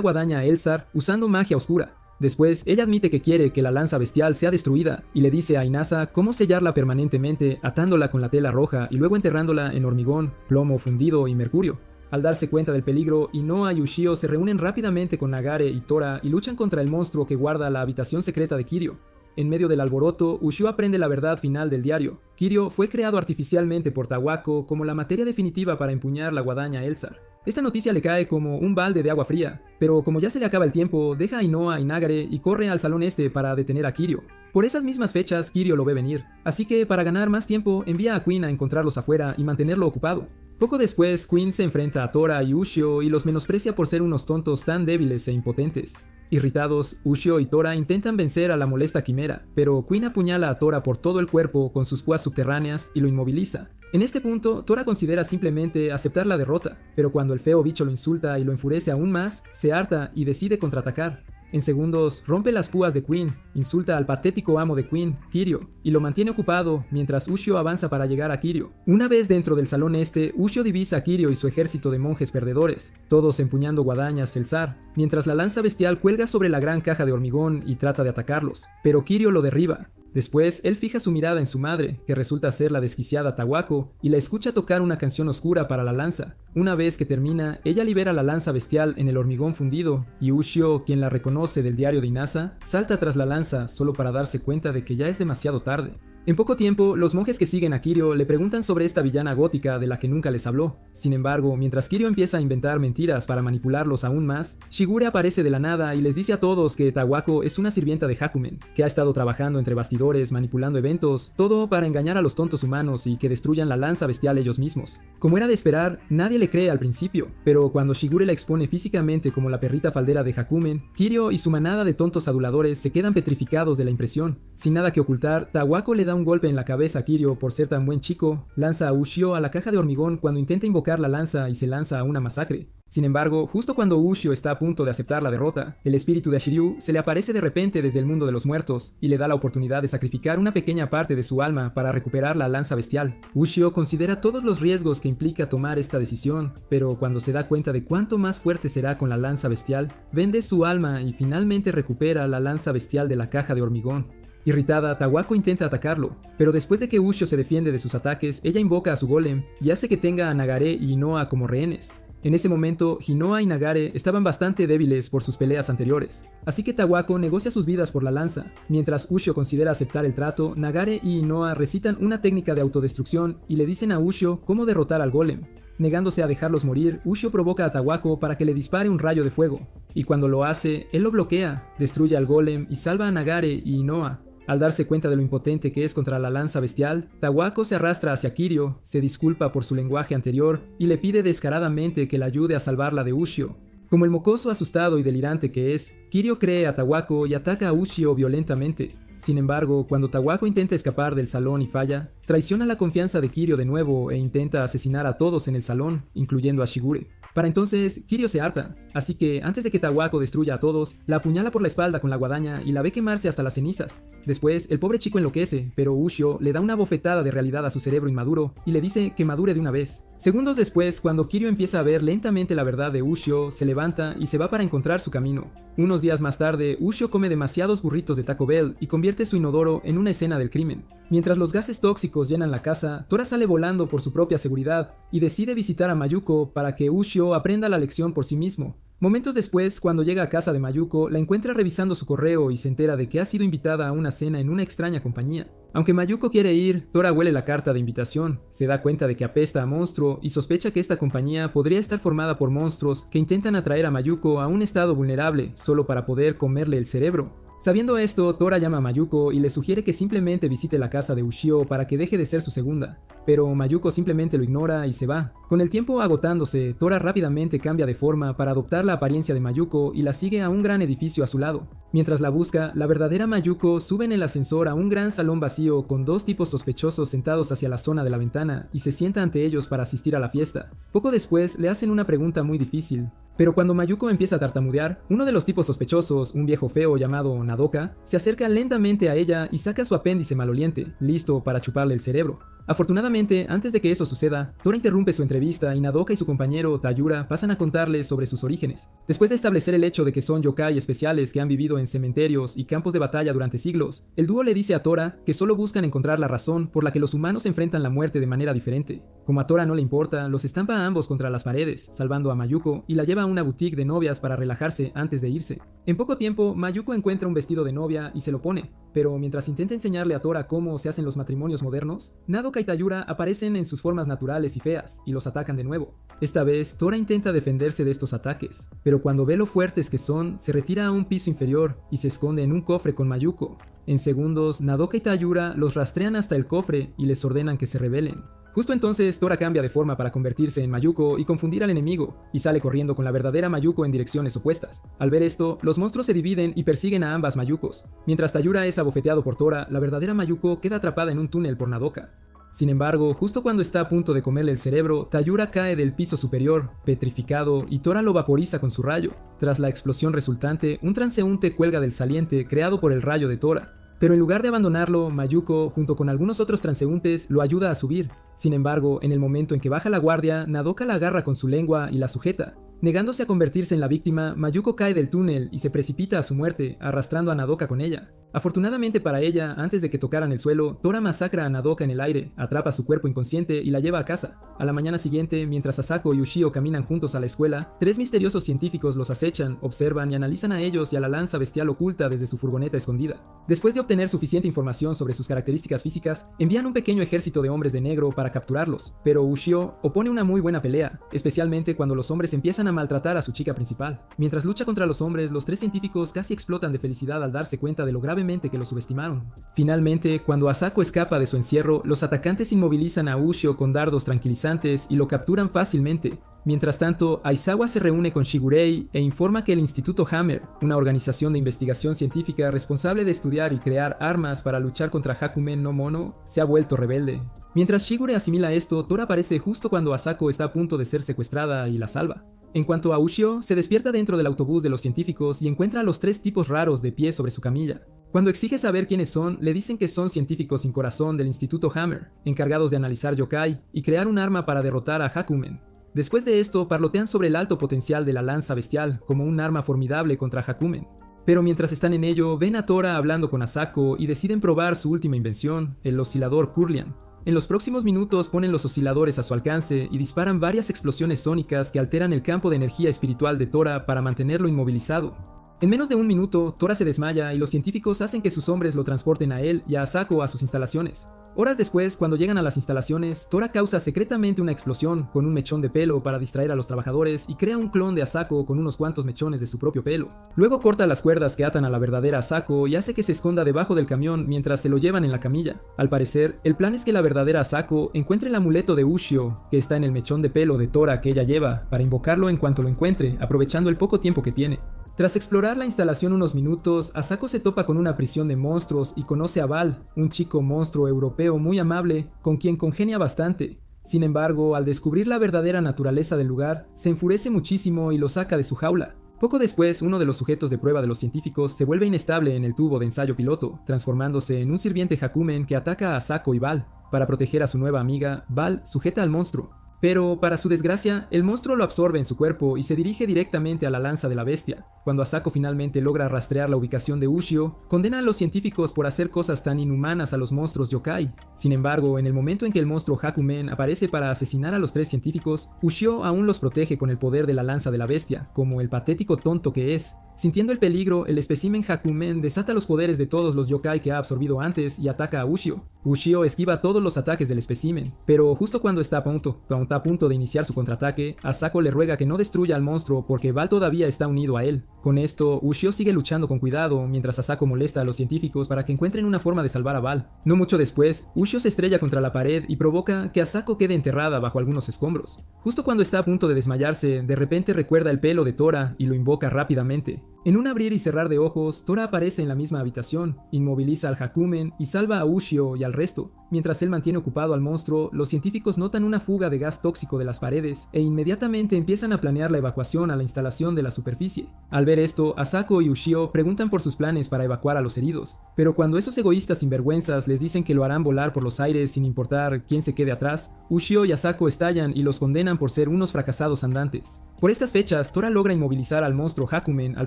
guadaña Elzar usando magia oscura. Después, ella admite que quiere que la lanza bestial sea destruida y le dice a Inasa cómo sellarla permanentemente atándola con la tela roja y luego enterrándola en hormigón, plomo fundido y mercurio. Al darse cuenta del peligro, Inoa y Ushio se reúnen rápidamente con Nagare y Tora y luchan contra el monstruo que guarda la habitación secreta de Kiryu. En medio del alboroto, Ushio aprende la verdad final del diario. Kiryu fue creado artificialmente por Tawako como la materia definitiva para empuñar la guadaña Elzar. Esta noticia le cae como un balde de agua fría, pero como ya se le acaba el tiempo, deja a Inoa y Nagare y corre al salón este para detener a Kiryu. Por esas mismas fechas, Kiryu lo ve venir, así que para ganar más tiempo envía a Queen a encontrarlos afuera y mantenerlo ocupado. Poco después, Queen se enfrenta a Tora y Ushio y los menosprecia por ser unos tontos tan débiles e impotentes. Irritados, Ushio y Tora intentan vencer a la molesta quimera, pero Queen apuñala a Tora por todo el cuerpo con sus púas subterráneas y lo inmoviliza. En este punto, Tora considera simplemente aceptar la derrota, pero cuando el feo bicho lo insulta y lo enfurece aún más, se harta y decide contraatacar. En segundos, rompe las púas de Queen, insulta al patético amo de Queen, Kiryu, y lo mantiene ocupado mientras Ushio avanza para llegar a Kiryu. Una vez dentro del salón este, Ushio divisa a Kiryu y su ejército de monjes perdedores, todos empuñando guadañas Elzar, mientras la lanza bestial cuelga sobre la gran caja de hormigón y trata de atacarlos, pero Kiryu lo derriba. Después, él fija su mirada en su madre, que resulta ser la desquiciada Tawako, y la escucha tocar una canción oscura para la lanza. Una vez que termina, ella libera la lanza bestial en el hormigón fundido, y Ushio, quien la reconoce del diario de Inasa, salta tras la lanza solo para darse cuenta de que ya es demasiado tarde. En poco tiempo, los monjes que siguen a Kiryu le preguntan sobre esta villana gótica de la que nunca les habló. Sin embargo, mientras Kiryu empieza a inventar mentiras para manipularlos aún más, Shigure aparece de la nada y les dice a todos que Tawako es una sirvienta de Hakumen, que ha estado trabajando entre bastidores, manipulando eventos, todo para engañar a los tontos humanos y que destruyan la lanza bestial ellos mismos. Como era de esperar, nadie le cree al principio, pero cuando Shigure la expone físicamente como la perrita faldera de Hakumen, Kiryu y su manada de tontos aduladores se quedan petrificados de la impresión. Sin nada que ocultar, Tawako le da un golpe en la cabeza a Kiryu por ser tan buen chico, lanza a Ushio a la caja de hormigón cuando intenta invocar la lanza y se lanza a una masacre. Sin embargo, justo cuando Ushio está a punto de aceptar la derrota, el espíritu de Shiryu se le aparece de repente desde el mundo de los muertos y le da la oportunidad de sacrificar una pequeña parte de su alma para recuperar la lanza bestial. Ushio considera todos los riesgos que implica tomar esta decisión, pero cuando se da cuenta de cuánto más fuerte será con la lanza bestial, vende su alma y finalmente recupera la lanza bestial de la caja de hormigón. Irritada, Tawako intenta atacarlo, pero después de que Ushio se defiende de sus ataques, ella invoca a su golem y hace que tenga a Nagare y Inoa como rehenes. En ese momento, Hinoa y Nagare estaban bastante débiles por sus peleas anteriores, así que Tawako negocia sus vidas por la lanza. Mientras Ushio considera aceptar el trato, Nagare y Inoa recitan una técnica de autodestrucción y le dicen a Ushio cómo derrotar al golem. Negándose a dejarlos morir, Ushio provoca a Tawako para que le dispare un rayo de fuego, y cuando lo hace, él lo bloquea, destruye al golem y salva a Nagare y Inoa. Al darse cuenta de lo impotente que es contra la lanza bestial, Tawako se arrastra hacia Kiryu, se disculpa por su lenguaje anterior y le pide descaradamente que la ayude a salvarla de Ushio. Como el mocoso asustado y delirante que es, Kiryu cree a Tawako y ataca a Ushio violentamente. Sin embargo, cuando Tawako intenta escapar del salón y falla, traiciona la confianza de Kiryu de nuevo e intenta asesinar a todos en el salón, incluyendo a Shigure. Para entonces, Kiryu se harta, así que antes de que Tawako destruya a todos, la apuñala por la espalda con la guadaña y la ve quemarse hasta las cenizas. Después, el pobre chico enloquece, pero Ushio le da una bofetada de realidad a su cerebro inmaduro y le dice que madure de una vez. Segundos después, cuando Kiryu empieza a ver lentamente la verdad de Ushio, se levanta y se va para encontrar su camino. Unos días más tarde, Ushio come demasiados burritos de Taco Bell y convierte su inodoro en una escena del crimen. Mientras los gases tóxicos llenan la casa, Tora sale volando por su propia seguridad y decide visitar a Mayuko para que Ushio aprenda la lección por sí mismo. Momentos después, cuando llega a casa de Mayuko, la encuentra revisando su correo y se entera de que ha sido invitada a una cena en una extraña compañía. Aunque Mayuko quiere ir, Tora huele la carta de invitación, se da cuenta de que apesta a monstruo y sospecha que esta compañía podría estar formada por monstruos que intentan atraer a Mayuko a un estado vulnerable solo para poder comerle el cerebro. Sabiendo esto, Tora llama a Mayuko y le sugiere que simplemente visite la casa de Ushio para que deje de ser su segunda, pero Mayuko simplemente lo ignora y se va. Con el tiempo agotándose, Tora rápidamente cambia de forma para adoptar la apariencia de Mayuko y la sigue a un gran edificio a su lado. Mientras la busca, la verdadera Mayuko sube en el ascensor a un gran salón vacío con dos tipos sospechosos sentados hacia la zona de la ventana y se sienta ante ellos para asistir a la fiesta. Poco después le hacen una pregunta muy difícil. Pero cuando Mayuko empieza a tartamudear, uno de los tipos sospechosos, un viejo feo llamado Nadoka, se acerca lentamente a ella y saca su apéndice maloliente, listo para chuparle el cerebro. Afortunadamente, antes de que eso suceda, Tora interrumpe su entrevista y Nadoka y su compañero Tayura pasan a contarle sobre sus orígenes. Después de establecer el hecho de que son yokai especiales que han vivido en cementerios y campos de batalla durante siglos, el dúo le dice a Tora que solo buscan encontrar la razón por la que los humanos enfrentan la muerte de manera diferente. Como a Tora no le importa, los estampa a ambos contra las paredes, salvando a Mayuko y la lleva a una boutique de novias para relajarse antes de irse. En poco tiempo, Mayuko encuentra un vestido de novia y se lo pone, pero mientras intenta enseñarle a Tora cómo se hacen los matrimonios modernos, Nadoka y Tayura aparecen en sus formas naturales y feas y los atacan de nuevo. Esta vez, Tora intenta defenderse de estos ataques, pero cuando ve lo fuertes que son, se retira a un piso inferior y se esconde en un cofre con Mayuko. En segundos, Nadoka y Tayura los rastrean hasta el cofre y les ordenan que se rebelen. Justo entonces, Tora cambia de forma para convertirse en Mayuko y confundir al enemigo, y sale corriendo con la verdadera Mayuko en direcciones opuestas. Al ver esto, los monstruos se dividen y persiguen a ambas Mayukos. Mientras Tayura es abofeteado por Tora, la verdadera Mayuko queda atrapada en un túnel por Nadoka. Sin embargo, justo cuando está a punto de comerle el cerebro, Tayura cae del piso superior, petrificado, y Tora lo vaporiza con su rayo. Tras la explosión resultante, un transeúnte cuelga del saliente creado por el rayo de Tora. Pero en lugar de abandonarlo, Mayuko, junto con algunos otros transeúntes, lo ayuda a subir. Sin embargo, en el momento en que baja la guardia, Nadoka la agarra con su lengua y la sujeta. Negándose a convertirse en la víctima, Mayuko cae del túnel y se precipita a su muerte, arrastrando a Nadoka con ella. Afortunadamente para ella, antes de que tocaran el suelo, Tora masacra a Nadoka en el aire, atrapa su cuerpo inconsciente y la lleva a casa. A la mañana siguiente, mientras Asako y Ushio caminan juntos a la escuela, tres misteriosos científicos los acechan, observan y analizan a ellos y a la lanza bestial oculta desde su furgoneta escondida. Después de obtener suficiente información sobre sus características físicas, envían un pequeño ejército de hombres de negro para capturarlos, pero Ushio opone una muy buena pelea, especialmente cuando los hombres empiezan a maltratar a su chica principal. Mientras lucha contra los hombres, los tres científicos casi explotan de felicidad al darse cuenta de lo gravemente que lo subestimaron. Finalmente, cuando Asako escapa de su encierro, los atacantes inmovilizan a Ushio con dardos tranquilizantes y lo capturan fácilmente. Mientras tanto, Aizawa se reúne con Shigurei e informa que el Instituto Hammer, una organización de investigación científica responsable de estudiar y crear armas para luchar contra Hakumen no Mono, se ha vuelto rebelde. Mientras Shigure asimila esto, Tora aparece justo cuando Asako está a punto de ser secuestrada y la salva. En cuanto a Ushio, se despierta dentro del autobús de los científicos y encuentra a los tres tipos raros de pie sobre su camilla. Cuando exige saber quiénes son, le dicen que son científicos sin corazón del Instituto Hammer, encargados de analizar yokai y crear un arma para derrotar a Hakumen. Después de esto, parlotean sobre el alto potencial de la lanza bestial como un arma formidable contra Hakumen. Pero mientras están en ello, ven a Tora hablando con Asako y deciden probar su última invención, el oscilador Kurlian. En los próximos minutos ponen los osciladores a su alcance y disparan varias explosiones sónicas que alteran el campo de energía espiritual de Tora para mantenerlo inmovilizado. En menos de un minuto, Tora se desmaya y los científicos hacen que sus hombres lo transporten a él y a Asako a sus instalaciones. Horas después, cuando llegan a las instalaciones, Tora causa secretamente una explosión con un mechón de pelo para distraer a los trabajadores y crea un clon de Asako con unos cuantos mechones de su propio pelo. Luego corta las cuerdas que atan a la verdadera Asako y hace que se esconda debajo del camión mientras se lo llevan en la camilla. Al parecer, el plan es que la verdadera Asako encuentre el amuleto de Ushio, que está en el mechón de pelo de Tora que ella lleva, para invocarlo en cuanto lo encuentre, aprovechando el poco tiempo que tiene. Tras explorar la instalación unos minutos, Asako se topa con una prisión de monstruos y conoce a Val, un chico monstruo europeo muy amable, con quien congenia bastante. Sin embargo, al descubrir la verdadera naturaleza del lugar, se enfurece muchísimo y lo saca de su jaula. Poco después, uno de los sujetos de prueba de los científicos se vuelve inestable en el tubo de ensayo piloto, transformándose en un sirviente Hakumen que ataca a Asako y Val. Para proteger a su nueva amiga, Val sujeta al monstruo. Pero, para su desgracia, el monstruo lo absorbe en su cuerpo y se dirige directamente a la lanza de la bestia. Cuando Asako finalmente logra rastrear la ubicación de Ushio, condena a los científicos por hacer cosas tan inhumanas a los monstruos yokai. Sin embargo, en el momento en que el monstruo Hakumen aparece para asesinar a los 3 científicos, Ushio aún los protege con el poder de la lanza de la bestia, como el patético tonto que es. Sintiendo el peligro, el espécimen Hakumen desata los poderes de todos los yokai que ha absorbido antes y ataca a Ushio. Ushio esquiva todos los ataques del espécimen, pero justo cuando está a punto de iniciar su contraataque, Asako le ruega que no destruya al monstruo porque Val todavía está unido a él. Con esto, Ushio sigue luchando con cuidado mientras Asako molesta a los científicos para que encuentren una forma de salvar a Val. No mucho después, Ushio se estrella contra la pared y provoca que Asako quede enterrada bajo algunos escombros. Justo cuando está a punto de desmayarse, de repente recuerda el pelo de Tora y lo invoca rápidamente. En un abrir y cerrar de ojos, Tora aparece en la misma habitación, inmoviliza al Hakumen y salva a Ushio y al resto. Mientras él mantiene ocupado al monstruo, los científicos notan una fuga de gas tóxico de las paredes e inmediatamente empiezan a planear la evacuación a la instalación de la superficie. Al ver esto, Asako y Ushio preguntan por sus planes para evacuar a los heridos, pero cuando esos egoístas sinvergüenzas les dicen que lo harán volar por los aires sin importar quién se quede atrás, Ushio y Asako estallan y los condenan por ser unos fracasados andantes. Por estas fechas, Tora logra inmovilizar al monstruo Hakumen al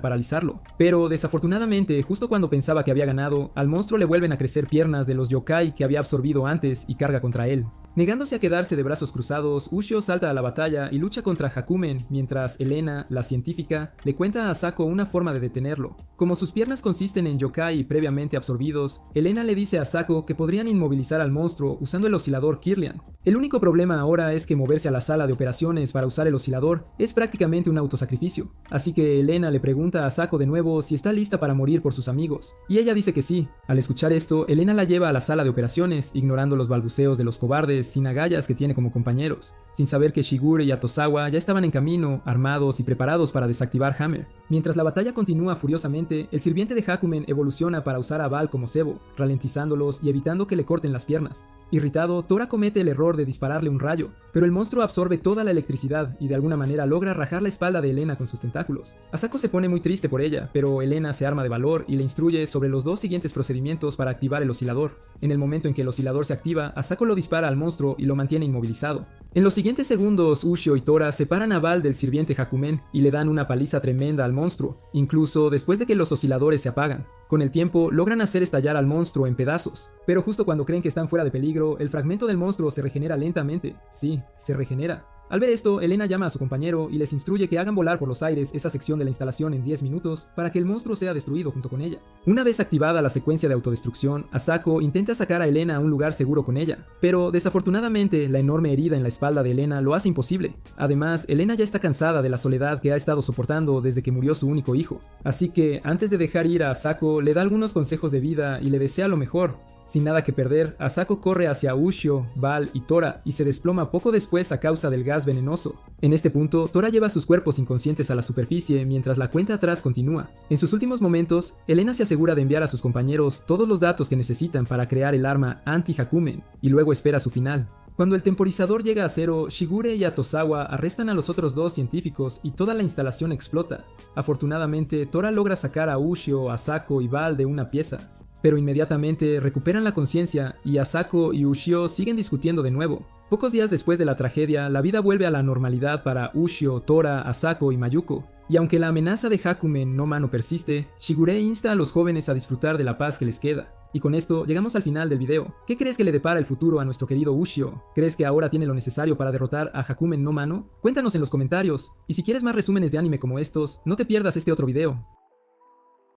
paralizarlo, pero desafortunadamente, justo cuando pensaba que había ganado, al monstruo le vuelven a crecer piernas de los yokai que había absorbido antes y carga contra él. Negándose a quedarse de brazos cruzados, Ushio salta a la batalla y lucha contra Hakumen, mientras Elena, la científica, le cuenta a Asako una forma de detenerlo. Como sus piernas consisten en yokai previamente absorbidos, Elena le dice a Asako que podrían inmovilizar al monstruo usando el oscilador Kirlian. El único problema ahora es que moverse a la sala de operaciones para usar el oscilador es prácticamente un autosacrificio, así que Elena le pregunta a Asako de nuevo si está lista para morir por sus amigos, y ella dice que sí. Al escuchar esto, Elena la lleva a la sala de operaciones, ignorando los balbuceos de los cobardes sin agallas que tiene como compañeros, sin saber que Shigure y Atosawa ya estaban en camino, armados y preparados para desactivar Hammer. Mientras la batalla continúa furiosamente, el sirviente de Hakumen evoluciona para usar a Val como cebo, ralentizándolos y evitando que le corten las piernas. Irritado, Tora comete el error de dispararle un rayo, pero el monstruo absorbe toda la electricidad y de alguna manera logra rajar la espalda de Elena con sus tentáculos. Asako se pone muy triste por ella, pero Elena se arma de valor y le instruye sobre los 2 siguientes procedimientos para activar el oscilador. En el momento en que el oscilador se activa, Asako lo dispara al monstruo y lo mantiene inmovilizado. En los siguientes segundos, Ushio y Tora separan a Val del sirviente Hakumen y le dan una paliza tremenda al monstruo, incluso después de que los osciladores se apagan. Con el tiempo, logran hacer estallar al monstruo en pedazos, pero justo cuando creen que están fuera de peligro, el fragmento del monstruo se regenera lentamente. Sí, se regenera. Al ver esto, Elena llama a su compañero y les instruye que hagan volar por los aires esa sección de la instalación en 10 minutos para que el monstruo sea destruido junto con ella. Una vez activada la secuencia de autodestrucción, Asako intenta sacar a Elena a un lugar seguro con ella, pero desafortunadamente la enorme herida en la espalda de Elena lo hace imposible. Además, Elena ya está cansada de la soledad que ha estado soportando desde que murió su único hijo, así que antes de dejar ir a Asako le da algunos consejos de vida y le desea lo mejor. Sin nada que perder, Asako corre hacia Ushio, Val y Tora y se desploma poco después a causa del gas venenoso. En este punto, Tora lleva sus cuerpos inconscientes a la superficie mientras la cuenta atrás continúa. En sus últimos momentos, Elena se asegura de enviar a sus compañeros todos los datos que necesitan para crear el arma anti-Hakumen y luego espera su final. Cuando el temporizador llega a cero, Shigure y Atosawa arrestan a los otros 2 científicos y toda la instalación explota. Afortunadamente, Tora logra sacar a Ushio, Asako y Val de una pieza, pero inmediatamente recuperan la conciencia y Asako y Ushio siguen discutiendo de nuevo. Pocos días después de la tragedia, la vida vuelve a la normalidad para Ushio, Tora, Asako y Mayuko. Y aunque la amenaza de Hakumen no Mano persiste, Shigure insta a los jóvenes a disfrutar de la paz que les queda. Y con esto llegamos al final del video. ¿Qué crees que le depara el futuro a nuestro querido Ushio? ¿Crees que ahora tiene lo necesario para derrotar a Hakumen no Mano? Cuéntanos en los comentarios. Y si quieres más resúmenes de anime como estos, no te pierdas este otro video.